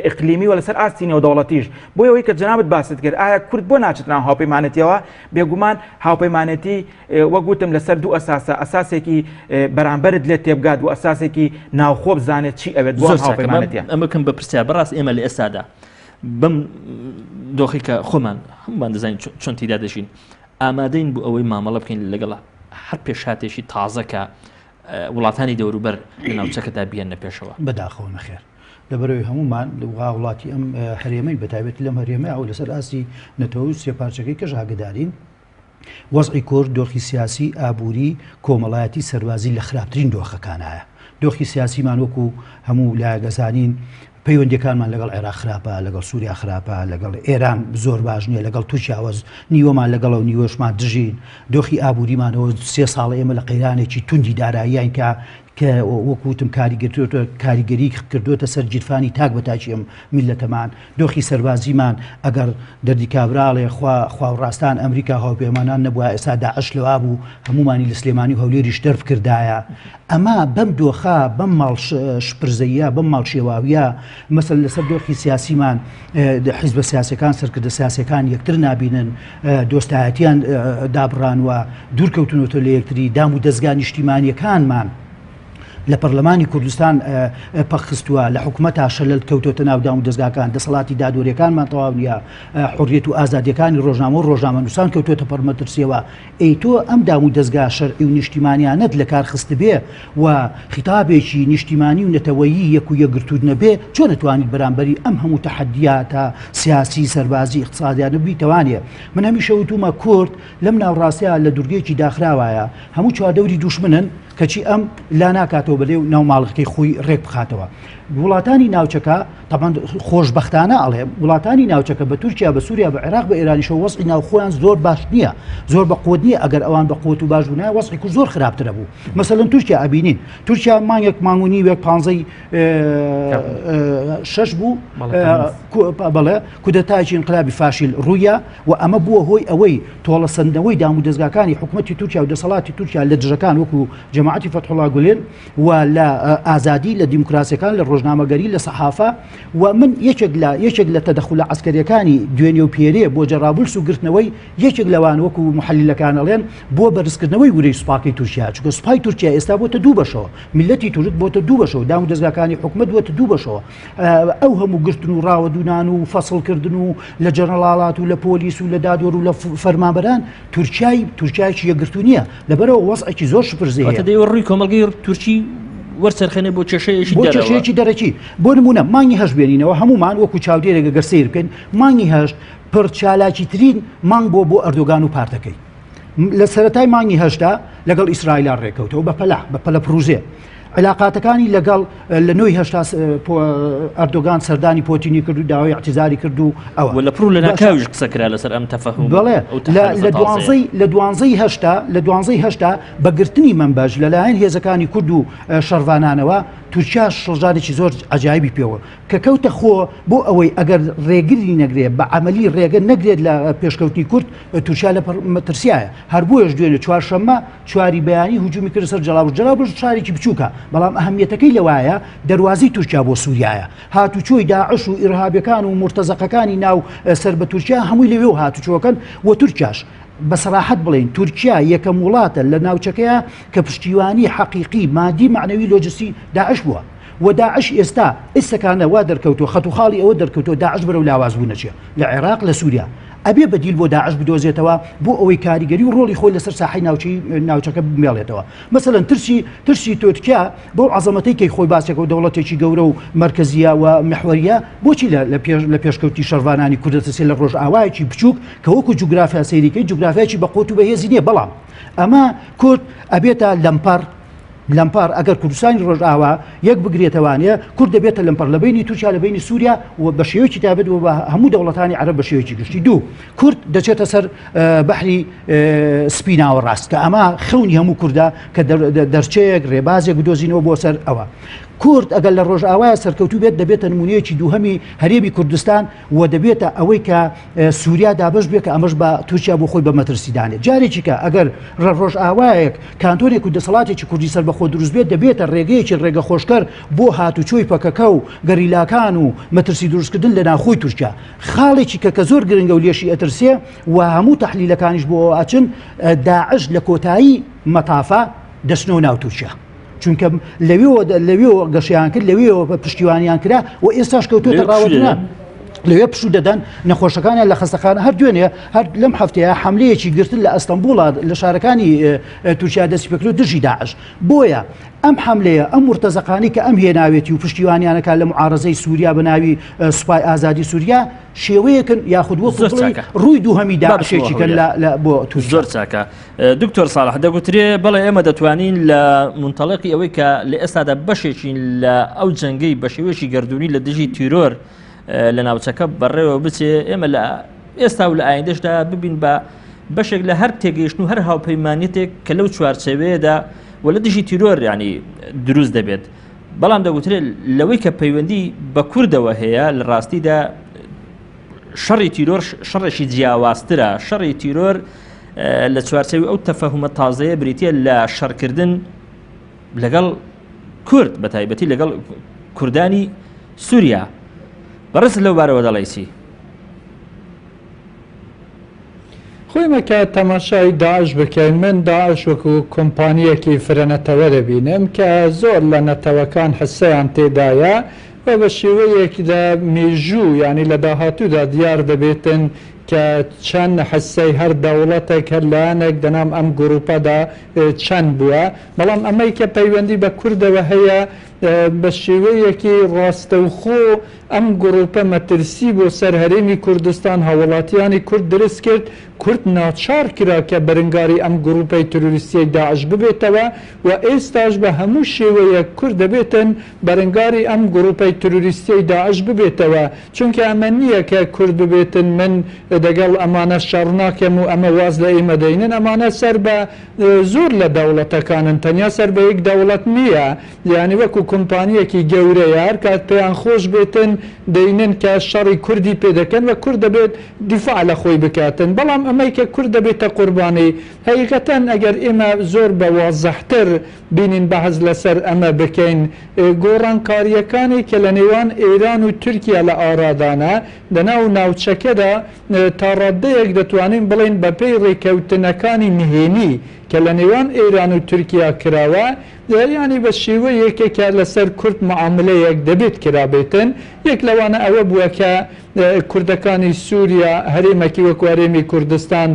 B: ئیقلیمی و لەسەر ئاستی نێودەوڵەتیش بۆی ئەوەی کە جنابت باست کرد ئایا کورد بۆ ناچێتناو هاوپەیمانەتیەوە بێگومان هاوپەیمانەتی وەگوتم لەسەر دوو ئەساسە ئەساسێکی بەرامبەرت لێت تێبگات و ئەساسێکی ناوخۆ بزانێت چی ئەوێت بۆ هاوپەیمانەتیە
A: ئەمەکەم بە پرسیار بەڕاست ئێمە لە ئێستادا بەم دۆخی کە خۆمان هەمومان دەزانین چۆن تێدا دەژین ئامادەین بۆ ئەوەی مامەڵە بکەین لەگەڵ هەر پێشاتێکی تازەکە وڵاتانی دەوروبەر لە ناوچەکەدا بیان نەپێشەوە
C: بەداخەوە نەخێر لەبەرەوەی هەمومان وڵاتی ئەم هەرێمەی بەتایبەتی لەم هەرێمە ئەو لەسەر ئاستی نەتەوە سێپارچەکەی کەش ئاگدارین وەزعی کورد دۆخی سیاسی ئابووری کۆمەڵایەتی سەربازی لە خراپترین دۆخەکانایە دۆخی سیاسیمان وەکو هەموو لایەگەزانین پەیوەندیەکانمان لەگەڵ عێراق خراپە لەگەڵ سووریا خراپە لەگەڵ ئێران زۆر باش نییە لەگەڵ تووشیاوەز نیوەمان لەگەڵ و نیوەشمان دژین دۆخی ئابووریمانەوە 3 ساڵ ئێمە لە قەیرانێکی توندی داراییان کە وەکوتم کاریگەری کردوتە سەر جیرفانی تاک بە تاچی ئەم میلەتەمان دۆخی سەربازیمان ئەگەر دەردی کابراڵێ خواوڕاستان ئەمریکا هاوپەیمانان نەبووە ئێستا داعش لەوا بوو هەمومانی لە سلێمانی و هەولێریش دەرف کردایە ئەمە بەم دۆخە بەم ماڵ شپرزەیە بەم ماڵ شێواویە مەسەل لەسەر دۆخی سیاسیمان حیزبە سیاسەکان سەرکردە سیاسەکان یەکتر نابینن دۆستایەتیان دابڕانوە دوورکەوتنەوە لە یەکتری دام و دەستگا نیشتیمانیەکانمان لە پەرلەمانی کوردستان پەخستووە لە حکوومەت شەلل کەوتۆتە ناو دام و دەستگاکان دەسەڵاتی دادوەریەکانمان تەواو نیە حڕیەت و ئازادیەکانی ڕۆژنامە و ڕۆژنامەنووسان کەوتۆتە پەرمەترسیەوە ئەی تۆ ئەم دام و دەستگا شەرعی و نیشتیمانیانەت لە کار خست بێ و خیتابێکی نیشتیمانی و نەتەوەیی یەک و یەکگرتوود نەبێ چۆن نتوانیت بەرامبەری ئەم هەموو تەحەدیاتە سیاسی سەربازی اقتصادیانە بیتەوانێ من هەمیشە وتومە کورد لەم ناوڕاستیە لە دوورگەیەکی داخراوایە هەموو چواردەوری دوشمنن کەچی ئەم لا ناکاتەوە بەلێ و ناوماڵەکەی خۆی ڕێک بخاتەوە وڵاتانی ناوچەکە طبعا خۆشبەختانە ئەڵێ وڵاتانی ناوچەکە بە تورکیا بە سووریا بە عێراق بە ئێرانیشەوە وەزعی ناوخۆیان زۆر باش نییە زۆر بە قوت نییە ئەگەر ئەوان بە قوت و باش بوونایە وەزعی کورد زۆر خراپترە بوو مەسەلەن تورکیا ئەبینین تورکیا مانگێک مانگونی وێک 6 بوو بەڵێ کودەتایکی انقلابی فاشیل ڕوویە و ئەمە بووە هۆی ئەوەی تۆڵەسەندنەوەی دام و دەستگاکانی حکوومەتی تورکیا و دەسەڵاتی تورکیا لە دژەکان وەکو جەماعەتی فەتحوڵا گولێن و لە ئازادی لە دیموکراسیەکان لە ڕۆژنامەگەری لە سەحافە و من یەکێک لە تەدەخولە عسکەریەکانی دوێنێ و پێرێ بۆ جەڕابولس و گرتنەوەی یەکێک لەوان وەکو محلیلەکان ئەڵێن بۆ بەرزکردنەوەی وورەی سوپاکەی تورکیا چونکە سوپای تورکیا ئێستا بۆتە دوو بەشەوە میلەتی تورک بۆتە دوو بەشەوە دام و دەستگاکانی حکوومەت بۆتە دوو بەشەوە ئەو هەموو گرتن و ڕاوەدونان و فەسڵکردن و لە جەنەڵاڵات و لە پۆلیس و لە دادوەر و لە فەرمانبەران تورکیایکی یەکگرتو نییە لەبەرەوە وەزعێکی زۆر شپرزەیە
A: ڕووی کۆمەلگەی تورکی وەرسەرخێنێ بۆ
C: کێشەیەکی دەرەکی بۆ نمونە مانگی هەشت بێنینەوە هەمومان وەکو چاودێرێکە گەر سیر بکەین مانگی هەشت پڕ چالاکی ترین مانگ بۆ ئەردۆگان و پارتەکەی لە سەرەتای مانگی هەشتا لەگەڵ ئیسرائیل ڕێکەوتەوە بە پەلە علاقاتەکانی لەگەڵ لە نوێی هەشتا ئەردۆگان سەردانی پۆتینی کرد و داوای اعتیزاری کرد و ئەوە
A: لە پڕ لە ناکاویش قسەکرا لەسەر ئەم تەفەهوم
C: بەڵێ لە دوانزەی هەشتا بەگرتنی منبەج لەلایەن هێزەکانی کورد و شەڕوانانەوە تورکیا شڵژارێکی زۆر عجایبی پێوە کە کەوتە خۆ بۆ ئەوەی ئەگەر ڕێگری نەگرێت بە عملی ڕێگە نەگرێت لە پێشکەوتنی کورد تورکیا لە مەترسیایە هەر بۆیش دوێنێ چوارشەممە چواری بەیانی هجومی کرد سەر جەڵاوبژ شارێکی بچووکە بەڵام ئەهەمیەتەکەی لەوایە دەواازی تورکیا بۆ سووریایە هاتوچۆی داعش و ئیرهابیەکان و مرتەزەقەکانی ناو سەر بە تورکیا هەمووی لەوێ و هاتوچۆکەن و تورکیاش بەسەراحەت بڵێن تورکیا یەکەم وڵاتە لە ناوچەکەیە کە پشتیوانی حەقیقی مادی معنەوی لۆجستی داعش بووە و داعش ئێستا ئێستاکانە وا دەرکەوتوە خەت و خاڵی ئەوە دەرکەوتەوە داعش بەرەو لاوازبوو نەچێ لە عێراق لە سووریا ئەبێ بەدیل بۆ داعش بدۆزێتەوە بۆ ئەوەی کاریگەری و ڕۆڵی خۆی لەسەر ساحەی ناوچەکە بمێڵێتەوە مەسەلەن ترسی تورکیا بۆ عەزەمەتەی کەی خۆی باسێکە و دەوڵەتێکی گەورە و مرکزیە و محوەریە بۆچی لە پێشکەوتی شەڕوانانی کوردەتەسێ لە ڕۆژ ئاوایەکی بچووک کە وەکو جوگرافیا سەیریکەی جوگرافیاکی بەقوت و بەهێزی نییە بەڵام ئەمە کورد ئەبێتە لەمپەر لەمپار ئەگەر کوردستانی ڕۆژئاوا یەک بگرێتەوانەیە کورد دەبێتە لەمپەر لە بینی تورکیا لە بینی سووریا و بە شێوەیەکی تابێت و بە هەموو دەوڵەتانی عەرەب بە شێوەیەکی گشتی. دوو کورد دەچێتە سەر بەحری سپی ناوەڕاست کە ئەمە خەونی هەموو کووردا کە دەرچەیەک ڕێبازێک بدۆزینەوە بۆ سەر ئەوە. کورد ئەگەر لە ڕۆژئاوایە سەرکەوتوو بێت دەبێتە نمونەیەکی دووهەمی هەرێمی کوردستان و دەبێتە ئەوەی کە سووریا دابش بێت کە ئەمەش بە تورکیا بۆ خۆی بە مەترسیدانێت. جارێکی کە ئەگەر ڕۆژئاوایەک کانتۆنێک و دەسەڵاتێکی کوردی سەربەخۆ دروست بێت دەبێتە ڕێگەیەکی ڕێگە خۆشکەر بۆ هاتوچۆی پەکەکە و گەریلاکان و مەترسی دروستکردن لە ناخۆی تورکیا. خاڵێکی کە زۆر گرنگە و لێشی ئەترسێ و هەموو تەحلیلەکانیش بۆ ئاچن داعش لە کۆتایی مەتافە دەچنەوە ناو تورکیا. چونکە لەوێەوە گەشیان کرد لەوێەوە پشتیوانیان کرا و ئێستاش کەوتوتە ڕاوەدنا لەوێ پشوو دەدەن نەخۆشەکانیان لە خەستەخانە هەر دوێنێ هەر لەم هەفتەیە حملەیەکی گرتن لە ئەستەمبوڵ لە شارەکانی تورکیا دەستی پێکرد و دژی داعش. بۆیە ئەم حملەیە ئەم مرتەزەقانی کە ئەم هێناوێتی و پشتیوانیانەکە لە معارەزەی سووریا بەناوی سوپای ئازادی سووریا شێوەیەکن یاخود وەکو ڕووی دووهەمی داعشێکیکەن بۆ تورکیا.
A: زۆر چاکە. دکتۆر ساڵح دەگوترێ بەڵێ ئێمە دەتوانین لە منتەڵقی ئەوەی کە لە ئێستادا بەشێکین لە ئەو جەنگەی بە شێوەیەکی گەردوونی لە دژی تیرۆر لە ناوچەکە بەڕێوە بچێ ئێمە لە ئێستا و لە ئایندەشدا ببین بە بەشێک لە هەر تێگەیشتن و هەر هاوپەیمانێتێک کە لەو چوارچێوەیەدا و لە دژی تیرۆر ینی دروست دەبێت. بەڵام دەگوترێت لەوەی کە پەیوەندی بە کوردەوە هەیە لە ڕاستیدا شەڕی تیرۆر شەڕێکی جیاوازترە. شەڕی تیرۆر لە چوارچێوی ئەو تەفەهومە تازەیە بریتە لە شەڕکردن لەگەڵ کورد بە تایبەتی لەگەڵ کوردانی سووریا. بەڕست لەو بارەوە دەڵێیسی
D: خۆیمە کە تەماشای داعش بکەین من داعش وەکو کۆمپانیەکی فرەنەتەوە دەبینم کە زۆر لە نەتەوەکان حسەیان تێدایە و بە شێوەیەکدا مێژوو ینی لە داهاتوودا دیار دەبێتن کە چەند حسەی هەر دەوڵەتێک هەر لایەنێک دەنام ئەم گروپەدا چەند بووە. بەڵام ئەمەی کە پەیوەندی بە کوردەوە هەیە بە شێوەیەکی ڕاستەوخۆ ئەم گروپە مەترسی بۆ سەر هەرێمی کوردستان هاوڵاتیانی کورد دروست کرد. کورد ناچار کرا کە بەرەنگاری ئەم گروپەی تروریستی داعش ببێتەوە و ئێستاش بە هەموو شێوەیە کورد دەبێتن بەرەنگاری ئەم گروپەی تروریستی داعش ببێتەوە. چونکە ئەمە نییە کە کورد ببێتن من دەگەڵ ئەمانە شەڕ ناکەم و ئەمە واز لە ئێمە دەینن. ئەمانە سەر بە زۆر لە دەوڵەتەکانن تەنیا سەر بە یەک دەوڵەت نییە یعنی وەکو کۆمپانیەکی گەورەیە هەر کات پێیان خۆش بێتن دەینن کە شەڕی کوردی پێدەکەن و کورد دەبێت دیفاع لە خۆی بکاتن. بەڵام ئەمەی کە کورد دەبێتە قوربانی حقیقەتەن ئەگەر ئێمە زۆر بە وازەحتر بینین بەحەز لەسەر ئەمە بکەین گۆڕانکاریەکانی کە لە نێوان ئێران و تورکیا لە ئارادانە لەناو ناوچەکەدا تا ڕادەیەک دەتوانین بڵین بەپێی ڕێکەوتنەکانی نهێنی کە لە نێوان ئێران و تورکیا کراوە ینی بە شێوەیەکێکە لەسەر کورد معاملەیەک دەبێت کرابێتن. یەک لەوانە ئەوە بووە کە کوردەکانی سووریا هەرێمێکی وەکو هەرێمی کوردستان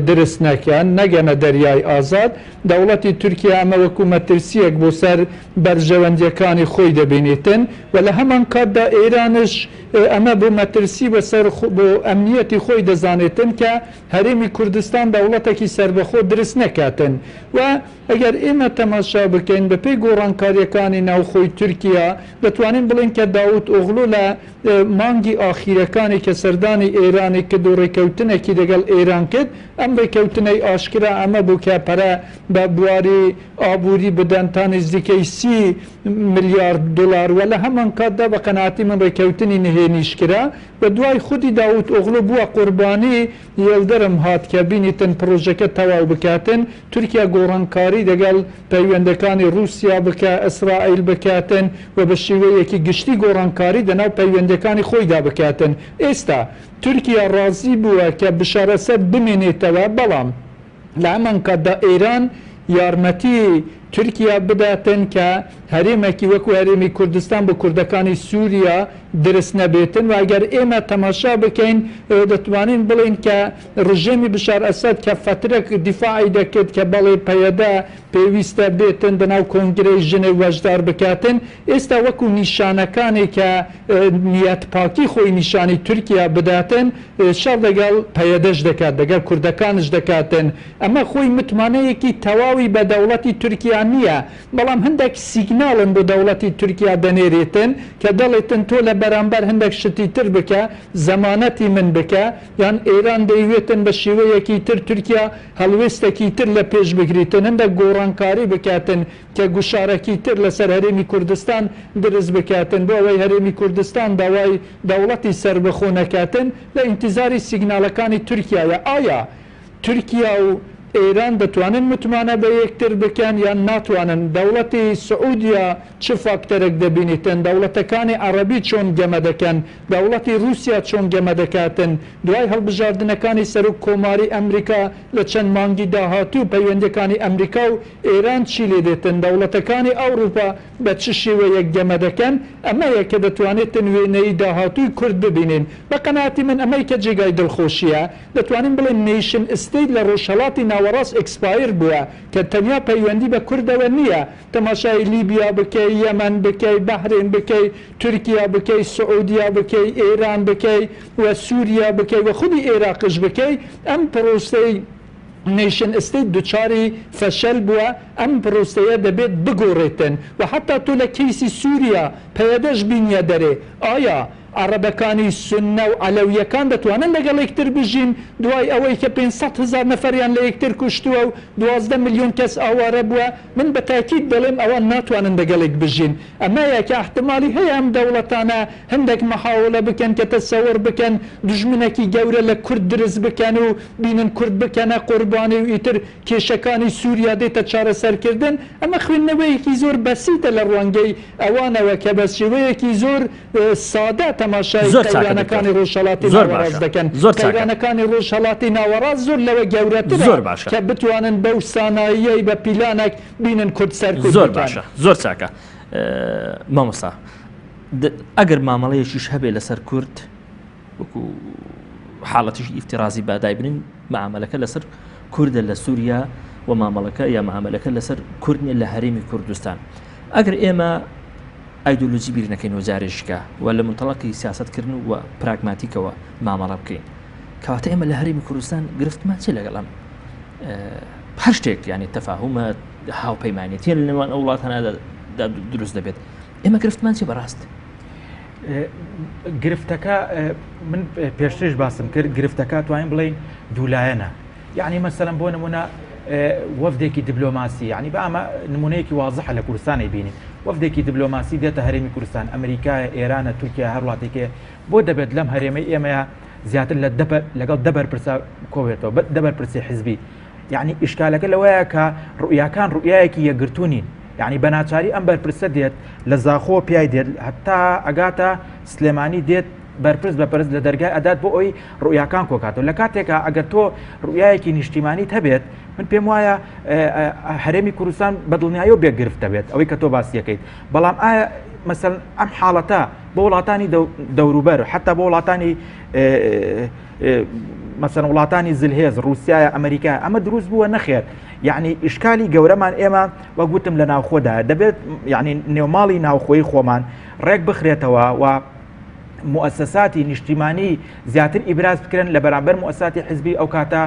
D: درست نەکەن نەگەنە دەریای ئازاد. دەوڵەتی تورکیا ئەمە وەکو مەترسیەک بۆ سەر بەرژەوەندیەکانی خۆی دەبینێتن و لە هەمان کاتدا ئێرانش ئەمە بۆ مەترسی بەسەر بۆ ئەمنیەتی خۆی دەزانێتن کە هەرێمی کوردستان دەوڵەتێکی سربەخۆ درست نەکاتن. و ئەگەر ئێمە تەماشا بکەین بە پێی گۆڕانکاریەکانی ناوخۆی تورکیا دەتوانین بڵین کە داوود ئۆغلو لە مانگی ئاخیرەکانی کە سەردانی ئێرانی کرد و ڕێکەوتنێکی لەگەڵ ئێران کرد ئەم ڕێکەوتنەی ئاشکرا ئەمە بوو کە پەرە بە بواری ئابووری بدەن تا نزیکەی 30 ملیارد دلار و لە هەمان کاتدا بە قەناعەتی من ڕێکەوتنی نهێنیشکرا و دوای خودی داوود ئۆغلو بووە قوربانی یێلدەرم هات کە بینیتن پرۆژەکە تەواو بکاتن تورکیا گۆڕانکاری دەگەڵ پەیوەندەکانی رووسیا بکە ئەسرائیل بکاتن و بە شێوەیەکی گشتی گۆڕانکاری دەناو پەیوەندەکانی خۆیدا بکاتن. ئێستا تورکیا ڕازی بووە کە بشارەسەر بمێنێتەوە بەڵام لە هەمان کاتدا ئێران یارمەتی تورکیا بداتن کە هەرێمێکی وەکو هەرێمی کوردستان بۆ کوردەکانی سووریا درست نەبێتن و ئەگەر ئێمە تەماشا بکەین دەتوانین بڵین کە ڕژێمی بشار ئەسەد کە فترێک دیفاعی دەکرد کە بەڵێ پەیەدا پێویستە بێتن بەناو کۆنگرەی ژنێ وەشدار بکاتن. ئێستا وەکو نیشانەکانی کە نیەت پاکی خۆی نیشانی تورکیا بداتن شەڕ لەگەڵ پەیەدەش دەکات لەگەڵ کوردەکانش دەکاتن. ئەمە خۆی متمانەیەکی تەواوی بە دەوڵەتی تورکیا ئێران نییە بەڵام هەندێک سیگناڵن بۆ دەوڵەتی تورکیا دەنێرێتن کە دەڵێتن تۆ لە بەرامبەر هەندێک شتی تر بکە زەمانەتی من بکە یان ئێران دەیوێتن بە شێوەیەکی تر تورکیا هەڵوێستێکی تر لە پێش بگریتن هەندێک گۆڕانکاری بکاتن کە گوشارەکی تر لەسەر هەرێمی کوردستان دروست بکاتن بۆ ئەوەی هەرێمی کوردستان داوای دەوڵەتی سربەخۆ نەکاتن لە ئینتیزاری سیگنالەکانی تورکیاە ئایا تورکیا و ئێران دەتوانن متمانە بە یەکتر بکەن یان ناتوانن دەوڵەتی سعودیا چ فاکتەرێک دەبینیتن دەوڵەتەکانی عەرەبی چۆن گەمە دەکەن دەوڵەتی رووسیا چۆن گەمە دەکاتن دوای هەڵبژاردنەکانی سەرۆک کۆماری ئەمریکا لە چەند مانگی داهاتوو پەیوەندیەکانی ئەمریکا و ئێران چی لێ دێتن دەوڵەتەکانی ئەوروپا بە چ شێوەیەک گەمە دەکەن ئەمەیە کە دەتوانێتن وێنەی داهاتووی کورد ببینین بە قەناعەتی من ئەمەی کە جێگای دڵخۆشیە دەتوانین بڵێن نیشن ئستیت لە ڕۆژهەڵاتی ناوەڕاست ئەکسپایر بووە کە تەنیا پەیوەندی بە کوردەوە نییە تەماشای لیبیا بکەی یەمەن بکەی بەحرین بکەی تورکیا بکەی سعودیا بکەی ئێران بکەی و سووریا بکەی و خودی عێراقش بکەی ئەم پرۆسەی نیشن ئستیت دووچاری فەشەل بووە ئەم پرۆسەیە دەبێت بگۆڕێتن و حتا تۆ لە کەیسی سووریا پەیەدەش بینیە دەرێ ئایا عەرەبەکانی سونە و عەلەویەکان دەتوانن لەگەڵ یەکتر بژین دوای ئەوەی کە 500,000 نەفەریان لە یەکتر کوشتووە و 12 ملیۆن کەس ئاوارە بووە من بە تاکید دەڵێم ئەوان ناتوانن لەگەڵێک بژین ئەمەیە کە احتمالی هەیە ئەم دەوڵەتانە هەندێک مەحاولە بکەن کە تەسەوەر بکەن دژمنێکی گەورە لە کورد دروست بکەن و بینن کورد بکەنە قوربانی و ئیتر کێشەکانی سووریا دێتە چارەسەرکردن ئەمە خوێندنەوەیەکی زۆر بەسیتە لە ڕوانگەی ئەوانەوە کە بە شێوەیەکی زۆر سادە تەماشای تەیوانەکانی ڕۆژهەڵاتی ناوەڕاست دەکەن تەیوانەکانی ڕۆژهەڵاتی ناوەڕاست زۆر لەوە گەورەترە کە بتوانن بەو ساناییەی بە پیلانێک بینن کورد سەرکوت
A: زۆر باشە زۆر چاکە مامۆستا ئەگەر مامەڵەیەکیش هەبێ لەسەر کورد وەکو حاڵەتیش ئیفتیرازی بادای بنین معاملەکە لەسەر کوردە لە سووریا و مامەڵەکە یا معاملەکە لەسەر کوردنیە لە هەرێمی کوردستان ئەگەر ئێمە ئایدۆلۆژی بیر نەکەین وەجارێشکە و لە منتەڵەقی سیاسەتکردن و پراگماتیکەوە مامەڵە بکەین کەواتە ئێمە لە هەرێمی کوردستان گرفتمان چێ لەگەڵم هەر شتێک ینی تەفاهمە هاوپەیمانێتیە لە نێوان ئەو وڵاتانە دروست دەبێت ئێمە گرفتمان چێ بەڕاست
B: گرفتەکە من پێشترش باسم کرد گرفتەکە توانین بڵین دوولایەنە یعنی مەسەلەن بۆ نمونە وەفدێکی دیبلۆماسی یعنی بە ئەمە نمونەیەکی وازحە لە کوردستانی بینین وەفدێکی دیبلۆماسی دێتە هەرێمی کوردستان ئەمریکای ئێرانە تورکیا هەر وڵاتێکێ بۆ دەبێت لەم هەرێمەی ئێمەیە زیاتر لەگەڵ دەبەرپرسە کۆوێتەوە دەبەرپرسی حزبی یعنی ئیشکالەکە لەوەیە کە ڕوئیاکان ڕوئیایەکی یەکگرتوونین یعنی بەناچاری ئەم بەرپرسە دێت لە زاخۆ پیای دێت هەتا ئەگاتە سلێمانی دێت بەرپرس بەپرس لە دەرگای ئەدات بۆ ئەوی ڕوئیاکان کۆکاتەوە لە کاتێکە ئەگەر تۆ ڕوئیایەکی نیشتیمانیت هەبێت من پێم وایە هەرێمی کوردستان بەدڵنیاییەوە بێگرفت دەبێت ئەوەی کە تۆ باسیەکەیت بەڵام ئایا مەسەڵەن ئەم حاڵەتە بۆ وڵاتانی دەوروبەر حتا بۆ وڵاتانی مەسەڵەن وڵاتانی زلهێز رووسایە ئەمریکا ئەمە دروست بووە نەخێر یعنی ئیشکالی گەورەمان ئێمە وەگوتم لە ناوخۆدا دەبێت یعنی نێوماڵی ناوخۆی خۆمان ڕێک بخرێتەوە و مؤسساتی نیشتیمانی زیاتر ئیبراز بکرن لە بەرامبەر مؤسساتی حزبی ئەو کاتە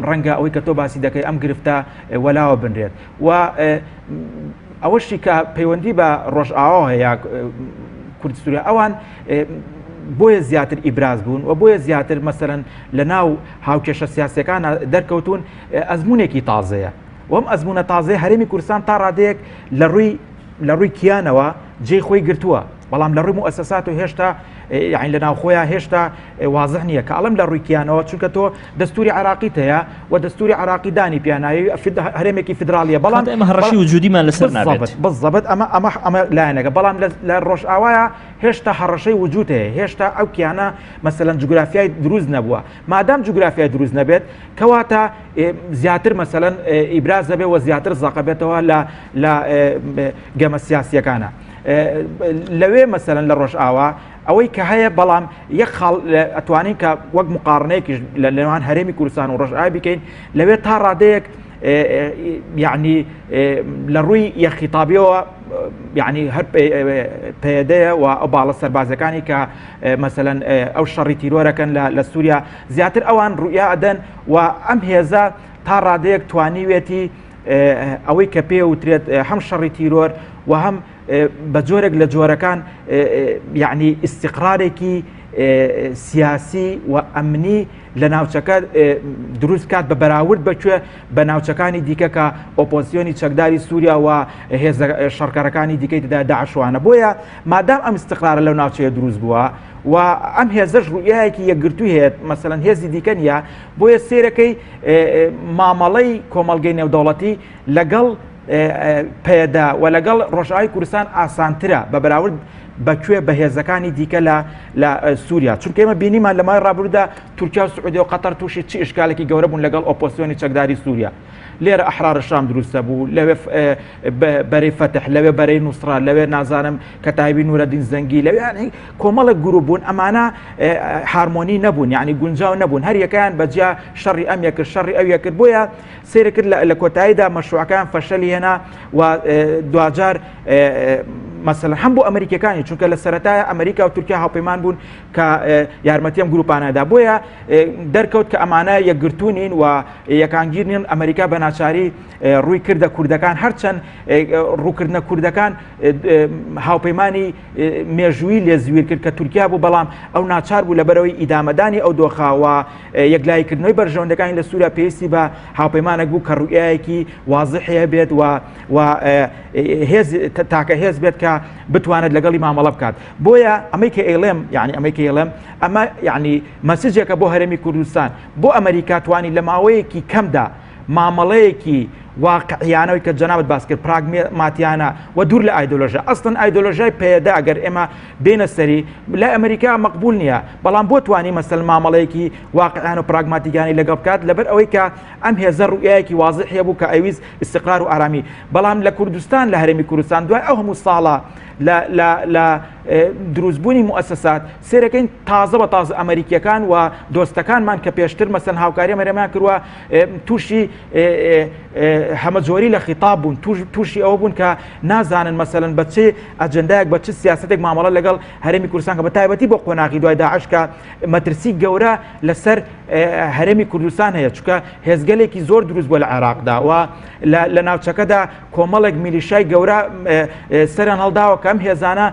B: ڕەنگە ئەوەی کە تۆ باسی دەکەی ئەم گرفتە وەلاوە بنرێت و ئەوەشی کە پەیوەندی بە ڕۆژئاوا هەیە کوردستوریا ئەوان بۆیە زیاتر ئیبراز بوون و بۆیە زیاتر مەسەرەن لە ناو هاوکێشە سیاسەکان دەرکەوتون ئەزمونێکی تازەیە وەم ئەزمونە تازەیە هەرێمی کوردستان تا ڕادەیەک لە ڕووی کیانەوە جێی خۆی گرتووە بەڵام لە ڕووی مؤسسات و هێشتا یعنی لە ناوخۆیان هێشتا واضح نییە کە ئەڵم لە ڕووی کیانەوە چونکە تۆ دەستوری عراقیت هەیە و دەستوری عراقی دانی پیانایی هەرێمێکی فدرالیە بەڵام
A: ئێمە هەڕەشی وجودیمان لەسەر نابێت
B: بەڵزەبەت ئەمە لایەنەکە بەڵام لە ڕۆژئاوایە هێشتا هەڕەشەی وجود هەیە هێشتا ئەو کیانە مەسەلەن جوگرافیای دروست نەبووە مادام جوگرافیای دروست نەبێت کەواتە زیاتر مەسەلەن ئیبراز دەبێت و زیاتر زاقە بێتەوە لە گەمە سیاسیەکانە لەوێ مەسەلەن لە ڕۆژئاوا ئەوەی کە هەیە بەڵام یەک خاڵ ئەتوانین کە وەک مقارنەیەکیش لە نێوان هەرێمی کوردستان و ڕۆژئاوا بکەین لەوێ تا ڕادەیەک یعنی لە ڕووی یەخیتابیەوە یعنی هەر پەیەدەیە و ئەو باڵە سەربازەکانی کە مەسەلەن ئەو شەڕی تیرۆرەکەن لە سووریا زیاتر ئەوان ڕوئیا ئەدەن و ئەم هێزە تا ڕادەیەک توانیوێتی ئەوەی کە پێ وترێت هەم شەڕی تیرۆر و هەم بە جۆرێک لە جۆرەکان یعنی استقرارێکی سیاسی و ئەمنی لە ناوچەکە دروست کات بە بەراورد بەکوێ بە ناوچەکانی دیکە کە ئۆپۆزیۆنی چەکداری سووریا و هێزە شەڕکەرەکانی دیکەی تدا داعشوانە بۆیە مادام ئەم استقرارە لەو ناوچەیە دروست بووە و ئەم هێزەش ڕوئایەکی یەکگرتووی هەیە مەسەڵەن هێزی دیکە نیە بۆیە سێرەکەی مامەڵەی کۆمەڵگەی نێودەوڵەتی لەگەڵ پێدا و لەگەڵ ڕۆژئاوای کوردستان ئاسانترە بە بەراورد بەکوێ بەهێزەکانی دیکە لە سووریا چونکە ئێمە بینیمان لە مای ڕابردوودا تورکیا و سعودی و قەتەر تووشی چی ئشکالێکی گەورە بوون لەگەڵ ئۆپۆزیۆنی چەکداری سووریا لێرە ئەحرار شام دروستە بوو لەوێ بەرەی فەتح لەوێ بەرەی نووسرا لەوێ نازانم کەتایبی نورەدین زەنگی لەوێ کۆمەڵێک گروپ بوون ئەمانە هارمۆنی نەبوون یعنی گونجاو نەبوون هەر یەکەیان بەجیا شەڕی ئەم یەکرد شەڕی ئەو یەکرد بۆیە سێرەکرد لە کۆتاییدا مەشروعەکان فەشەلی هێنا و دوجار مەسەڵەن هەم بۆ ئەمریکەکانی چونکە لە سەرەتایە ئەمریکا و تورکیا هاوپەیمان بوون کە یارمەتیم گروپانەدا بۆیە دەرکەوت کە ئەمانە یەکگرتوونین و یەکانگیرنین ئەمریکا بە ناچاری ڕووی کردە کوردەکان هەرچەند ڕووکردنە کوردەکان هاوپەیمانی مێژووی لێزویر کرد کە تورکیا بوو بەڵام ئەو ناچار بوو لەبەرەوەی ئیدامەدانی ئەو دۆخاوە یەکلایکردنەوەی بەرژەوەندەکانی لە سووریا پێویستی بە هاوپەیمانێک بوو کە ڕوئایەکی واضحەیە بێت و تاکە هێز بێت کە بتوانێت لەگەڵی مامەڵە بکات بۆیە ئەمەی کە ئێڵێم یعنی ئەمەی کە ئێڵێم ئەمە یعنی مەسیجێکە بۆ هەرێمی کوردستان بۆ ئەمریکا توانی لە ماوەیەکی کەمدا مامەڵەیەکی واقعیانەوەی کە جەنابەت باس کرد پراگماتیانە و دوور لە ئایدۆلۆژیا ئەستن ئایدۆلۆژیای پێدا ئەگەر ئێمە بێنە سەری لە ئەمریکا مەقبول نییە بەڵام بۆ توانی مەسەل مامەڵەیەکی واقعیان و پراگماتیکانی لەگەڵ بکات لەبەر ئەوەی کە ئەم هێزە ڕوئایەکی واضحە بوو کە ئەویست استقرار و ئارامی بەڵام لە کوردستان لە هەرێمی کوردستان دوای ئەو هەموو ساڵە لە دروستبوونی مؤسسات سێرەکەین تازە بە تازە ئەمریکیەکان و دۆستەکانمان کە پێشتر مەسەن هاوکاری ئەمەریکامان کردووە تووشی هەمە جۆری لە خیتاب بوون تووشی ئەوە بوون کە نازانن مەسەلەن بە چێ ئەجەندایەک بە چ سیاسەتێک مامەڵە لەگەڵ هەرێمی کوردستان کە بە تایبەتی بۆ قۆناغی دوای داعش کە مەترسی گەورە لەسەر هەرێمی کوردستان هەیە چونکە هێزگەلێکی زۆر دروست بووە لە عێراقدا و لە ناوچەکەدا کۆمەڵێک میلیشای گەورە سەریان هەڵداوە کە ئەم هێزانە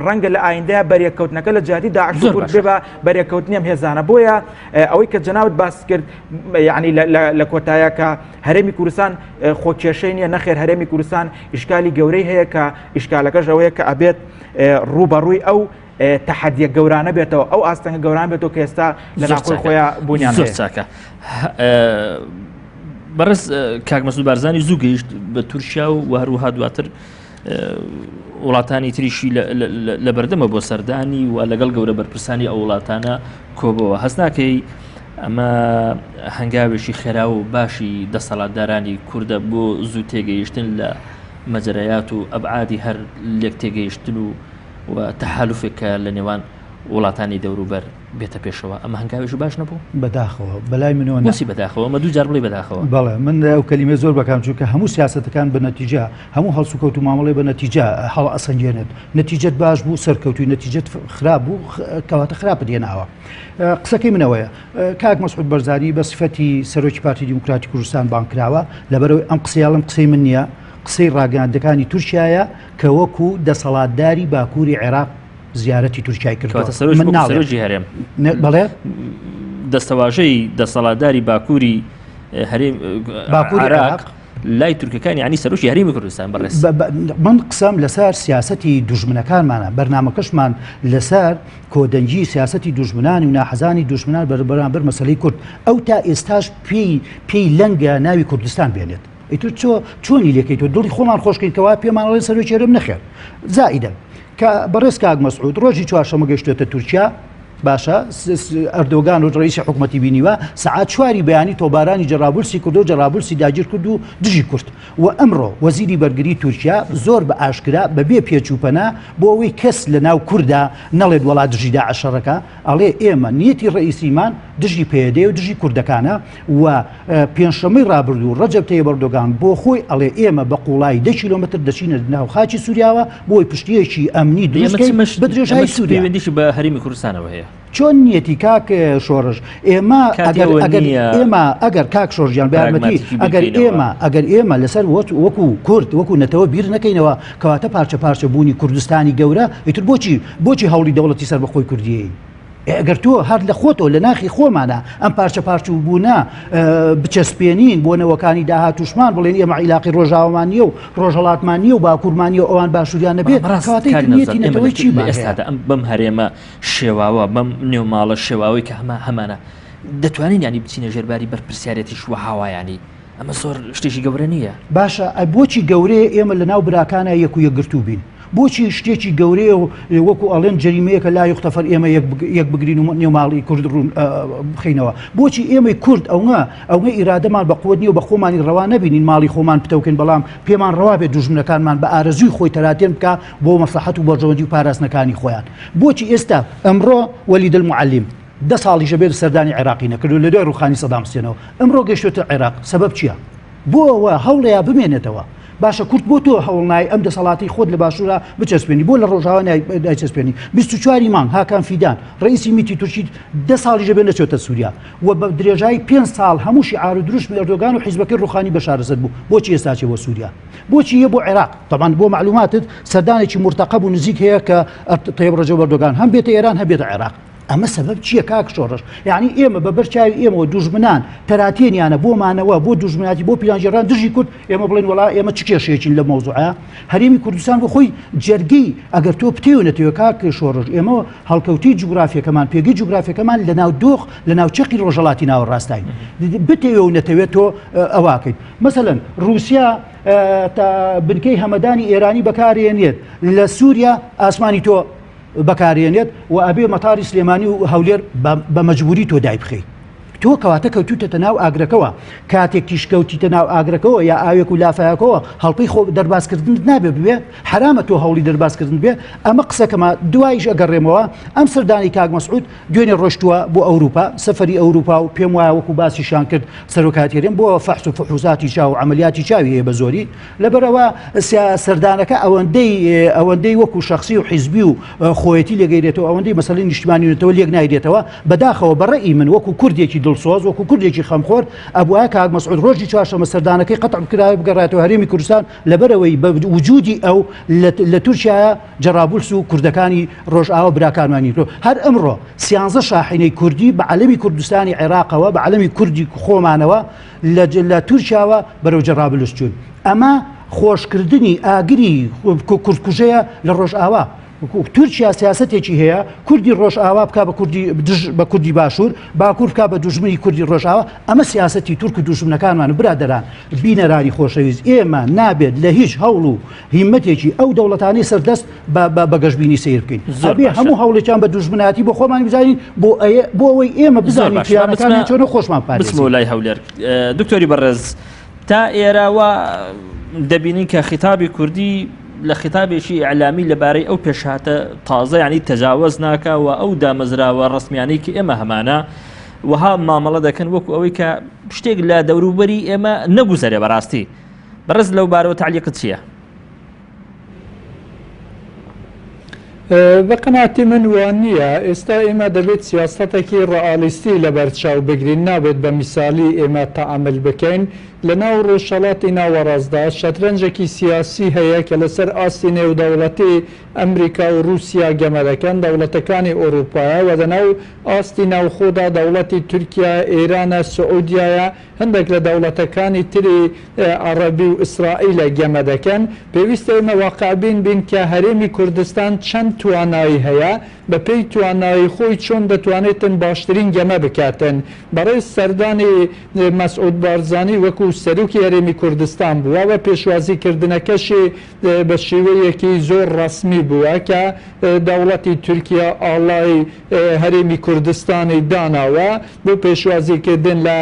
B: ڕەنگە لە ئایندەیە بەریەکەوتنەکە لە جیهادی داعش کورد بێ بە بەریەکەوتنی ئەم هێزانە بۆیە ئەوەی کە جەنابەت باس کرد یعنی لە کۆتایە کە هەرێمی کوردستان خۆکێشەی نییە نەخێر هەرێمی کوردستان ئیشکالی گەورەی هەیە کە ئیشکالەکەش ئەوەیە کە ئەبێت ڕوبەڕووی ئەو تەحەدیە گەورانە بێتەوە ئەو ئاستەنگە گەوران بێتەوە کە ئێستا لە ناخۆی خۆیان بوونیان
A: زۆر چاکە بەڕێز کاک مەسعود بارزانی زوو گەیشت بە تورکیا و هەروەها دواتر وڵاتانی تریشی لە بەردەمە بۆ سەردانی و لەگەڵ گەورە بەرپرسانی ئەو وڵاتانە کۆبەوە هەست ناکەی ئەمە هەنگاوێکی خێرا و باشی دەسەڵاتدارانی کووردە بۆ زوو تێگەیشتن لە مەجرەیات و ئەبعادی هەر لێک تێگەیشتن و تەحالوفێکە لە نێوان وڵاتانی دەوروبەر بێتە پێشەوە ئەمە هەنگاوێش باش نەبوو
C: بەداخەوە بەلای منەوە
A: نسی بەداخەوە مە دوو جار بڵێ بەداخەوە
C: بەڵێ من ئەو کەلیمە زۆر بەکام چونکە هەموو سیاسەتەکان بە نەتیجە هەموو هەڵسوکەوت و مامەڵێ بە نەتیجە هەڵ ئەسەنجێنێت نەتیجەت باش بوو سەرکەوتوی نەتیجەت خراپ بوو کەواتە خراپت دێناوە قسەکەی منەوەیە کاک مەسعود بەرزانی بە سفەتی سەرۆکی پارتی دیموکراتی کوردستان بانکراوە لەبەرەوەی ئەم قسەیاڵم قسەی من نییە قسەی ڕاگەاندەکانی تورکیایە کە وەکو دەسەڵاتداری باکووری عێراق زیارەتی تورکیای
A: کردوەژی هەرێم
C: بەڵێ
A: دەستەواژەی دەسەڵاتداری باکووری عێراق لای تورکەکانی ینی سەرۆکی هەرێمی کوردستان بەڕێز
C: من قسەم لەسەر سیاسەتی دوژمنەکانمانە بەرنامەکەشمان لەسەر کۆدەنجی سیاسەتی دوژمنانی و ناحەزانی دوژمنان بەرامبەر مەسەلەی کورد ئەو تا ئێستاش پێی لەنگە ناوی کوردستان بێنێت ئیتر چۆنی لێکەیت دڵی خۆمان خۆشکەینکەوە پێمانڵێن سەرۆکی هەرێم نەخێر زائیدە کە بەڕێز کاک مەسعود ڕۆژی چوارشەمە گەیشتێتە تورکیا باشە ئەردۆگان و ڕئیسی حکوومەتی بینیوە سەعات چواری بەیانی تۆبارانی جەرابولسی کرد و جەرابولسی داگیر کرد و دژی کورد و ئەمڕۆ وەزیری بەرگری تورکیا زۆر بە ئاشکرا بەبێ پێچووپەنا بۆ ئەوەی کەس لە ناو کووردا نەڵێت وڵات دژی داعشەڕەکە ئەڵێ ئێمە نیەتی ڕئیسیمان دژی پێدێ و دژی کوردەکانە و پێنجشەمەی ڕابردوو ڕەجەب تەییب ئەردۆگان بۆ خۆی ئەڵێ ئێمە بە قوڵای 10 کیلۆمەتر دەچینە ناو خاکی سووریاوە بۆی پشتیەکی ئەمنی دروستکەین بە درێژایی سووریا
A: پەیوەندیشی بە هەرێمی کوردستانەوە هەیە
C: چۆن نیەتی کاک شۆڕژ ئێمە ئەگەر کاک شۆڕژیان بارمەتی ئەگەر ئێمە لەسەر وەکو کورد وەکو نەتەوە بیر نەکەینەوە کەواتە پارچە پارچە بوونی کوردستانی گەورە ئیتر بۆچی هەوڵی دەوڵەتی سەر بەخۆی کوردیەی ئەگەر تۆ هەر لە خۆتەوە لە ناخی خۆمانە ئەم پارچە پارچ و بوونە بچەسپێنین بۆ نەوەکانی داهاتوشمان بڵێن ئێمە عیلاقی ڕۆژاومان نیە و ڕۆژهەڵاتمان نیە و باکوورمانی و ئەوان باشووریان نەبێت کەواتەیەتی نەتەوەی چی
A: ئێستادا ئەم بەم هەرێمە شێواوە بەم نێوماڵە شێواوی کە هەمانە دەتوانین ینی بچینە ژێرباری بەرپرسیارەتی شووە هاوایانی ئەمە زۆر شتێکی گەورە نییە
C: باشە بۆچی گەورەیە ئێمە لە ناو براکانە یەک و یەکگرتوو بین بۆچی شتێکی گەورەیە و وەکو ئەڵێن جەریمەیەکە لا یوختەفەر ئێمە یەک بگرین و نێوماڵی کورد بخینەوە بۆچی ئێمەی کورد ئەوە ئیرادەمان بە قوت نیە و بە خۆمانی ڕەوا نبینین ماڵی خۆمان پتەوکەین بەڵام پێمان ڕەوا بێت دوژمنەکانمان بە ئارەزوی خۆی تەراتێن بکە بۆ مەسلحەت و بەرژەوەندی و پاراستنەکانی خۆیان بۆچی ئێستا ئەمڕۆ وەلید المعەلیم 10 ساڵیشە بێت سەردانی عێراقی نەکردو لە دوای ڕوخانی سەدام حوسێنەوە ئەمڕۆ گەیشتوتە عێراق سەبەب چییە بۆ ئەوە هەوڵەیە بمێنێتەوە باشە کورد بۆ تۆ هەوڵنای ئەم دەسەڵاتی خۆت لە باشوورە بچەسپێنی بۆ لە ڕۆژاوای دایچەسپێنی 24 مانگ هاکان فیدان ڕئیسی میتی تورکی 10 ساڵیشە بێت نەچێتە سووریا و بە درێژایی 5 ساڵ هەموو شیعار و دروشمی ئەردۆگان و حیزبەکەی ڕوخانی بەشارەسەد بوو بۆچی ئێستا چێ بۆ سووریا بۆچی یە بۆ عێراق طبعاً بۆ معلوماتت سەردانێکی مرتەقەب و نزیک هەیە کە طەیب ڕەجەب ئەردۆگان هەم بێتە ئێران هەم بێتە عێراق ئەمە سەبەب چییە کاک شۆڕش یعنی ئێمە بە بەرچاوی ئێمەوە دوژمنان تەراتێنیانە بۆمانەوە بۆ دوژمناتی بۆ پیلانژێران دژی کورد ئێمە بڵێن وڵا ئێمە چ کێشەیەکین لە مەوزوعە هەرێمی کوردستان بۆ خۆی جەرگی ئەگەر تۆ پتێونەتەوە کاک شۆڕژ ئێمە هەڵکەوتی جوگرافیەکەمان پێگەی جوگرافیەکەمان لە ناو دۆخ لە ناو چەقی ڕۆژهەڵاتی ناوەڕاستین بتێوە و نەتەوێت تۆ ئەواکەیت مەسەلەن رووسیا تا بنکەی هەمەدانی ئێرانی بەکارێنێت لە سووریا ئاسمانی تۆ بەکارێنێت و ئەبێ مەتاری سلێمانی و هەولێر بە مەجبوری تۆ دای بخەی تۆ کەواتە کەوتوتە ناو ئاگرەکەەوە کاتێک تیشکەوتیتە ناو ئاگرەکەەوە یا ئاوێک و لافایەکەەوە هەڵپەی خۆ دەرباسکردن نابێ ببێ حرامە تۆ هەوڵی دەرباسکردن بێ ئەمە قسەکەمە دوایش ئەگەڕێمەوە ئەم سەردانی کاک مەسعود دوێنێ ڕۆشتووە بۆ ئەوروپا سەفەری ئەوروپا و پێم وایە وەکو باسیشان کرد سەرۆکاتێرێن بۆ فەحس و فحوزاتی چاو و عملیاتی چاوی هەیە بە زۆری لەبەرەوە سەردانەکە ئەوەندەی وەکو شخصی و حیزبی و خۆیەتی لێگەیرێتەوە ئەوەندەی مەسەلەی نیشتیمانیێتەوە لێک نایدێتەوە بەداخەوە بەڕێی من وەکو کوردێکی دڵسۆز وەکو کوردێکی خەمخۆر ئەبووە کاک مەسعود ڕۆژی چوارشەممە سەردانەکەی قەتع بکرای بگەڕێتەوە هەرێمی کوردستان لەبەرەوەی بە وجودی ئەو لە تورکیایە جەرابولس و کوردەکانی ڕۆژئاوا براکانمانی هەر ئەمڕۆ 13 شاحینەی کوردی بە عەلەمی کوردستانی عێراقەوە بە عەلەمی کوردی خۆمانەوە لە تورکیاوە بەرەو جەرابولس چوون ئەمە خۆشکردنی ئاگری کوردکوژەیە لە ڕۆژئاوا تورکیا سیاسەتێکی هەیە کوردی ڕۆژئاوا بکە بە کوردی باشوور باکوور بکە بە دوژمنی کوردی ڕۆژئاوا ئەمە سیاسەتی تورک و دوژمنەکانمان برادەران بینەرانی خۆشەویست ئێمە نابێت لە هیچ هەوڵ و هیمەتێکی ئەو دەوڵەتانی سەردەست بە گەشتبینی سیر بکەین هەموو هەوڵێکیان بە دوژمناتی بۆ خۆمان بزانین بۆ ئەوەی ئێمە بزانین پیانەکان چۆن خۆشمان پارێزین
A: بسم لای هەولێر دکتۆری بەڕێز تا ئێراوە دەبینین کە خیتابی کوردی لە خیتابێکی ئیعلامی لەبارەی ئەو پێشهاتە تازە ینی تەجاوز ناکەوە ئەو دامەزراوە ڕسمیانەی کە ئێمە هەمانە وها مامەڵە دەکەن وەکو ئەوەی کە شتێک لە دەوروبەری ئێمە نەگوزەرێ بەڕاستی بەڕێز لەو بارەوە تعلیقت چییە؟
D: بە قەناعەتی من وان نییە ئێستا ئێمە دەبێت سیاسەتێکی ڕەئالیستی لە بەرچاو بگرین نابێت بە میسالی ئێمە تەعامل بکەین لە ناو ڕۆژهەڵاتی ناوەڕاستدا شەترەنجێکی سیاسی هەیە کە لەسەر ئاستی نێودەوڵەتی ئەمریکا و رووسیا گەمە دەکەن دەوڵەتەکانی ئۆروپایە و لەناو ئاستی ناوخۆدا دەوڵەتی تورکیا ئێرانە سعودیایە هەندێک لە دەوڵەتەکانی تری عەرەبی و ئیسرائیلە گەمە دەکەن پێویستە ئێمە واقعبین بین کە هەرێمی کوردستان چەند توانایی هەیە بە پێی توانایی خۆی چۆن دەتوانێتن باشترین گەمە بکاتن بەڕێز سەردانی مەسعود بارزانی وەکو سەرۆکی هەرێمی کوردستان بووە و پێشوازیکردنەکەشی بە شێوەیەکی زۆر ڕەسمی بووە کە دەوڵەتی تورکیا ئاڵای هەرێمی کوردستانی داناوە بۆ پێشوازیکردن لە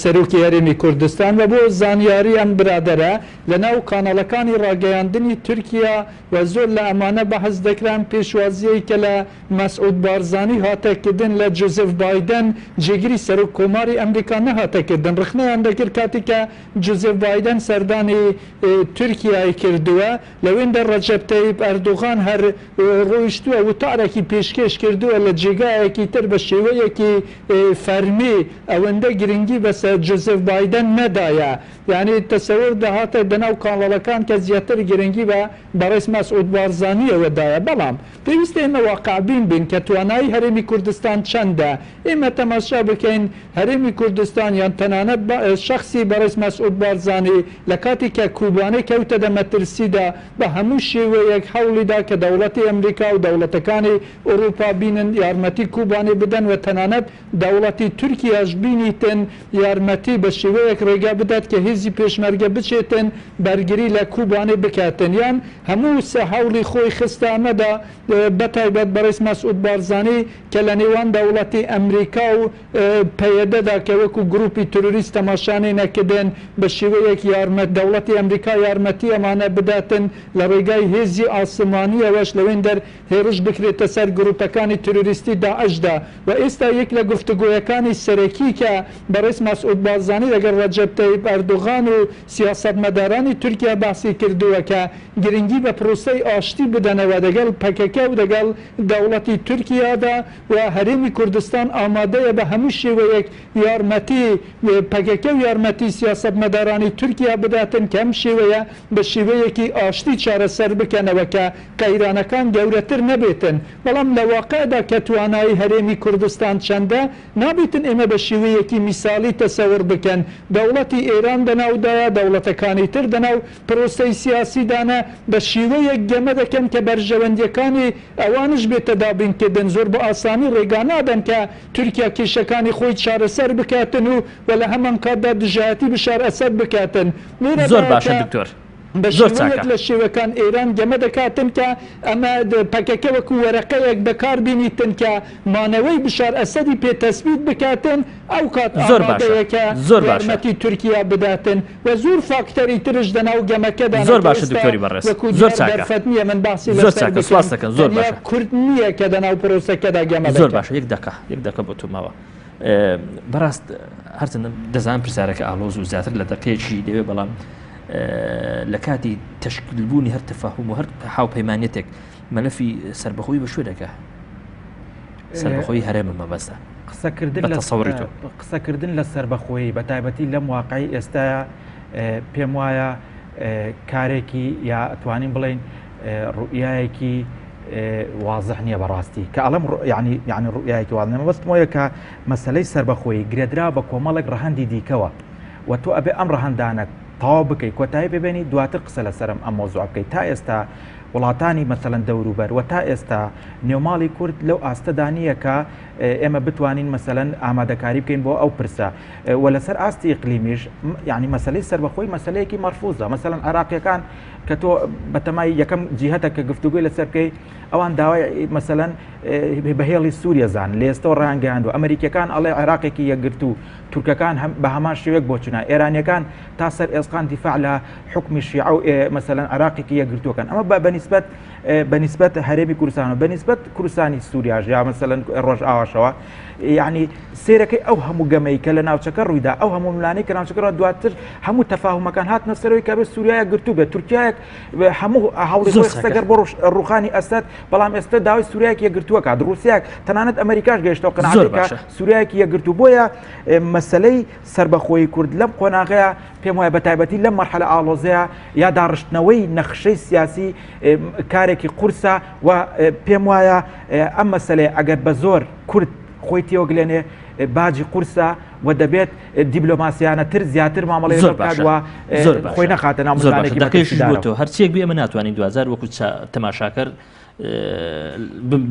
D: سەرۆکی هەرێمی کوردستان و بۆ زانیاری ئەم برادەرە لە ناو کاناڵەکانی ڕاگەیاندنی تورکیا و زۆر لە ئەمانە بەحەز دەکران پێشوازیەی کە لە مەسعود بارزانی هاتەکردن لە جۆزف بایدن جێگیری سەرۆک کۆماری ئەمریکا نەهاتەکردن ڕخنەیان دەکرد کاتی کە جوزێف بایدن سەردانی تورکیای کردووە لەوێندا ڕەجەب تەیب ئەردوغان هەر ڕۆیشتووە وتارێکی پێشکەش کردووە لە جێگایەکی تر بە شێوەیەکی فەرمی ئەوەندە گرنگی بەسەر جوزێف بایدن نەدایە یعنی تەسەور دەهاتە دەناو کاڵەڵەکان کە زیاتر گرنگی بە بەڕێز مەسعود بارزانیەوەدایە بەڵام پێویستە ئێمە واقعبین بین کە توانایی هەرێمی کوردستان چەندە ئێمە تەماشا بکەین هەرێمی کوردستان یان تەنانەت شخصی بەڕێز مەسعود بارزانی لە کاتی کە کوبانەی کەوتە دەمەترسیدا بە هەموو شێوەیەک هەوڵیدا کە دەوڵەتی ئەمریکا و دەوڵەتەکانی ئەوروپا بینن یارمەتی کوبانێ بدەن و تەنانەت دەوڵەتی تورکیاش بینیتن یارمەتی بە شێوەیەک ڕێگا بدات کە هێزی پێشمەرگە بچێتن بەرگری لە کوبانێ بکاتن یان هەموو سە هەوڵی خۆی خستانەدا بەتایبەت بەڕێز مەسعود بارزانی کە لە نێوان دەوڵەتی ئەمریکا و پەیەدەدا کە وەکو گروپی تروریست تەماشانەی نەکردن بە شێوەیەک یارمەت دەوڵەتی ئەمریکا یارمەتی ئەمانە بداتن لە ڕێگای هێزی ئاسمانیەوەش لەوێن دەر هێرش بکرێتە سەر گروپەکانی تروریستی داعشدا و ئێستا یەک لە گفتوگۆیەکانی سەرەکی کە بەڕێز مەسعود بارزانی لەگەڵ ڕەجەب تەیب ئەردوغان و سیاسەتمەدارانی تورکیا باسی کردووە کە گرنگی بە پرۆسەی ئاشتی بدەنەوە دەگەڵ پەکەکە و دەگەڵ دەوڵەتی تورکیادا و هەرێمی کوردستان ئامادەیە بە هەموو شێوەیەک یارمەتی پەکەکە و یارمەتی سیاسەتمەدارانی تورکیا بداتن کە ئەم شێوەیە بە شێوەیەکی ئاشتی چارەسەر بکەنەوە کە قەیرانەکان گەورەتر نەبێتن بەڵام لە واقعدا کە توانایی هەرێمی کوردستان چەندە نابێتن ئێمە بە شێوەیەکی میساڵی تەسەور بکەن دەوڵەتی ئێران دەناودایە دەوڵەتەکانی تر دەناو پرۆسەی سیاسیدانە بە شێوەیەک گەمە دەکەن کە بەرژەوەندیەکانی ئەوانش بێتە دابینکردن زۆر بە ئاسانی ڕێگانادەن کە تورکیا کێشەکانی خۆی چارەسەر بکاتن و وە لە هەمان کاتدا دژایەتی بشار ئەسەد بکاتن
A: زۆر باشە دکتۆر
D: بەشێوەیەک لە شێوەکان ئێران گەمە دەکاتن کە ئەمە پەکەکە وەکو وەرەقەیەک بەکار بینیتن کە مانەوەی بشار ئەسەدی پێتەسبیت بکاتن ئەو کات ئامادەیەکە یارمەتی تورکیا بداتن و زۆر فاکتەری ترش دەناو گەمەکەدا
A: زۆر باشە دکتۆری بەڕێز زۆر
D: دەرفەت نییە من باسی
A: زۆر باشە
D: کورد نییە کە دەناو پرۆسەکەدا گەمە
A: زۆر باشە یەک دەکە بۆ تومەوە بەڕاست هەرچەند دەزانم پرسیارەکە ئالۆز و زیاتر لە دەقەیەکی دەوێت بەڵام لە کاتی تەشکیلبوونی هەر تەفاهم و هەر هاوپەیمانێتێک مەلەفی سەربەخۆی بە شوێ دەکە سەربەخۆی هەرێمە مەبەستە
B: قسەکردن لە سەربەخۆی بە تایبەتی لەم واقعی ئێستاە پێم وایە کارێکی یا ئەتوانین بڵین ڕوئایەکی واضح نییە بەڕاستی کە ئەڵم یعنی ڕوئایەکی واضح نیە مەبەستمەوەیە کە مەسەلەی سەربەخۆی گرێدرا بە کۆمەڵێک ڕەهەندی دیکەوە و تۆ ئەبێ ئەم ڕەهەندانە تەواو بکەیت کۆتایی ببێنی دواتر قسە لەسەرم ئەم مۆزوع بکەیت تا ئێستا وڵاتانی مەسەلەن دەوروبەر و تا ئێستا نێوماڵی کورد لەو ئاستەدا نییە کە ئێمە بتوانین مەسەلەن ئامادەکاری بکەین بۆ ئەو پرسە و لەسەر ئاستی ئیقلیمیش یعنی مەسەلەی سەربەخۆی مەسەلەیەکی مەرفوزە مەسەلەن عێراقیەکان کە تۆ بەتەمای یەکەم جیهەتە کە گفتوگوی لەسەر بکەی ئەوان داوای مەسەلەن بەهێڵی سووریە زان لە ئێستەوە ڕایانگەیاندوە ئەمریکەکان ئەڵێ عێراقێکی یەکگرت و تورکەکان بە هەمان شێوەیەک بۆچوونە ئێرانیەکان تا سەر ئێسقان دیفاع لە حکمی شیعە و مەسەلەن عێراقێکی یەکگرتووەکان ئەمە بەنسبەت هەرێمی کوردستان و بەنسبەت کوردستانی سووریاژ یا مەسەلەن ڕۆژ ئاواشەوە یعنی سیرەکەی ئەو هەموو گەمەی کە لە ناوچەکە ڕوویدا ئەو هەموو ملانەی کە ناوچەکەەوە دواتر هەموو تەفاهمەکان هاتنە سەرەوەی کە بێت سووریایە گرتو بێت تورکیایەک هەموو هەوڵی خۆی بۆ ڕوخانی ئەسەد بەڵام ئێستا داوای سووریایەکی یەکگرتووە کات ڕوسیاک تەنانەت ئەمریکاش گەیشتەوە قەناعەتێکە سووریایەکی یەکگرتو بۆیە مەسەلەی سەربەخۆی کورد لەم قۆناغەیە پێم وایە بە تایبەتی لەم مەرحەلە ئاڵۆزەیە یا داڕشتنەوەی نەخشەی سیاسی کارێکی قورسە و پێم وایە ئەم مەسەلەیە ئەگەر بە زۆر کورد خۆی تێوەگلێنێ باجی قورسە و دەبێت دیبلۆماسیانە تر زیاتر مامەڵی زۆرکاتوە خۆی نەخاتە
A: ناوزانێکی هەرچیەک بێ ئێمە ناتوانین 2000 وەکو تەماشاکەر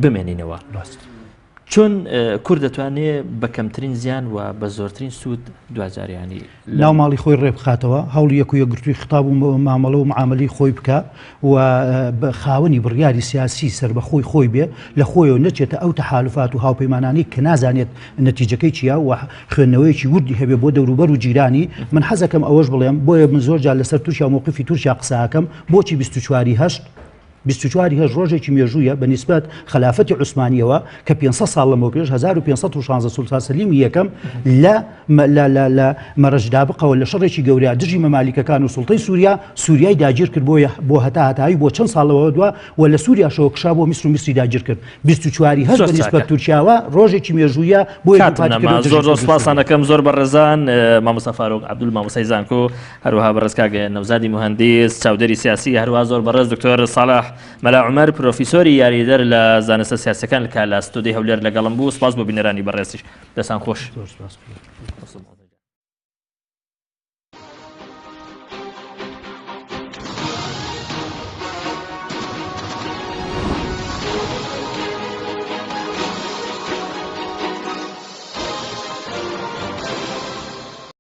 A: بمێنینەوە چۆن کورد دەتوانێت بە کەمترین زیان و بە زۆرترین سوود دوزاریانی
C: ناو ماڵی خۆی ڕێبخاتەوە هەوڵ یەک و یەکگرتووی خطاب و مامەڵە و معاملی خۆی بکە و خاوەنی بڕیاری سیاسی سەربەخۆی خۆی بێ لە خۆیەوە نەچێتە ئەو تەحالوفات و هاوپەیمانانی کە نازانێت نەتیجەکەی چیە و خوێندنەوەیەکی وردی هەبێ بۆ دەوروبەر و جیرانی من حەزەکەم ئەوەش بڵێم بۆیە من زۆر جار لەسەر تورکیا موقفی تورکیا قساکەم بۆچی 24/8 24 هەژ ڕۆژێکی مێژوویە بە نیسبەت خلافەتی عوسمانیەوە کە 500 ساڵ لەمەوە پێش 1516 سولتان سەلیمی یەکەم لە مەرەجدابقەوە لە شەڕێکی گەورەیە دژی مەمالیکەکان و سوڵتەی سووریای داگیر کرد بۆ هەتاهایی بۆ چەند ساڵەوە دووە و لە سووریاشەوە کشا بۆ میسر و میسری داگیر کرد 24 هەژ بە نیسبەت تورکیاوە ڕۆژێکی مێژوویە بۆ
A: زۆر سپاسانەکەم زۆر بەڕێزان مامۆستا فاروق عەبدول مامۆستای زانکۆ هەروەها بەڕێز کاگە نەوزادی مهندس چاودێری سیاسی هەروەها زۆر بەڕێز دکتۆر ساڵح مەلا عومەر پرۆفیسۆری یاریدەر لە زانستە سیاسەکان لە ستودیۆی هەولێر لەگەڵم بوو. سپاس بۆ بینەرانی بەڕێزیش دەستان خۆش.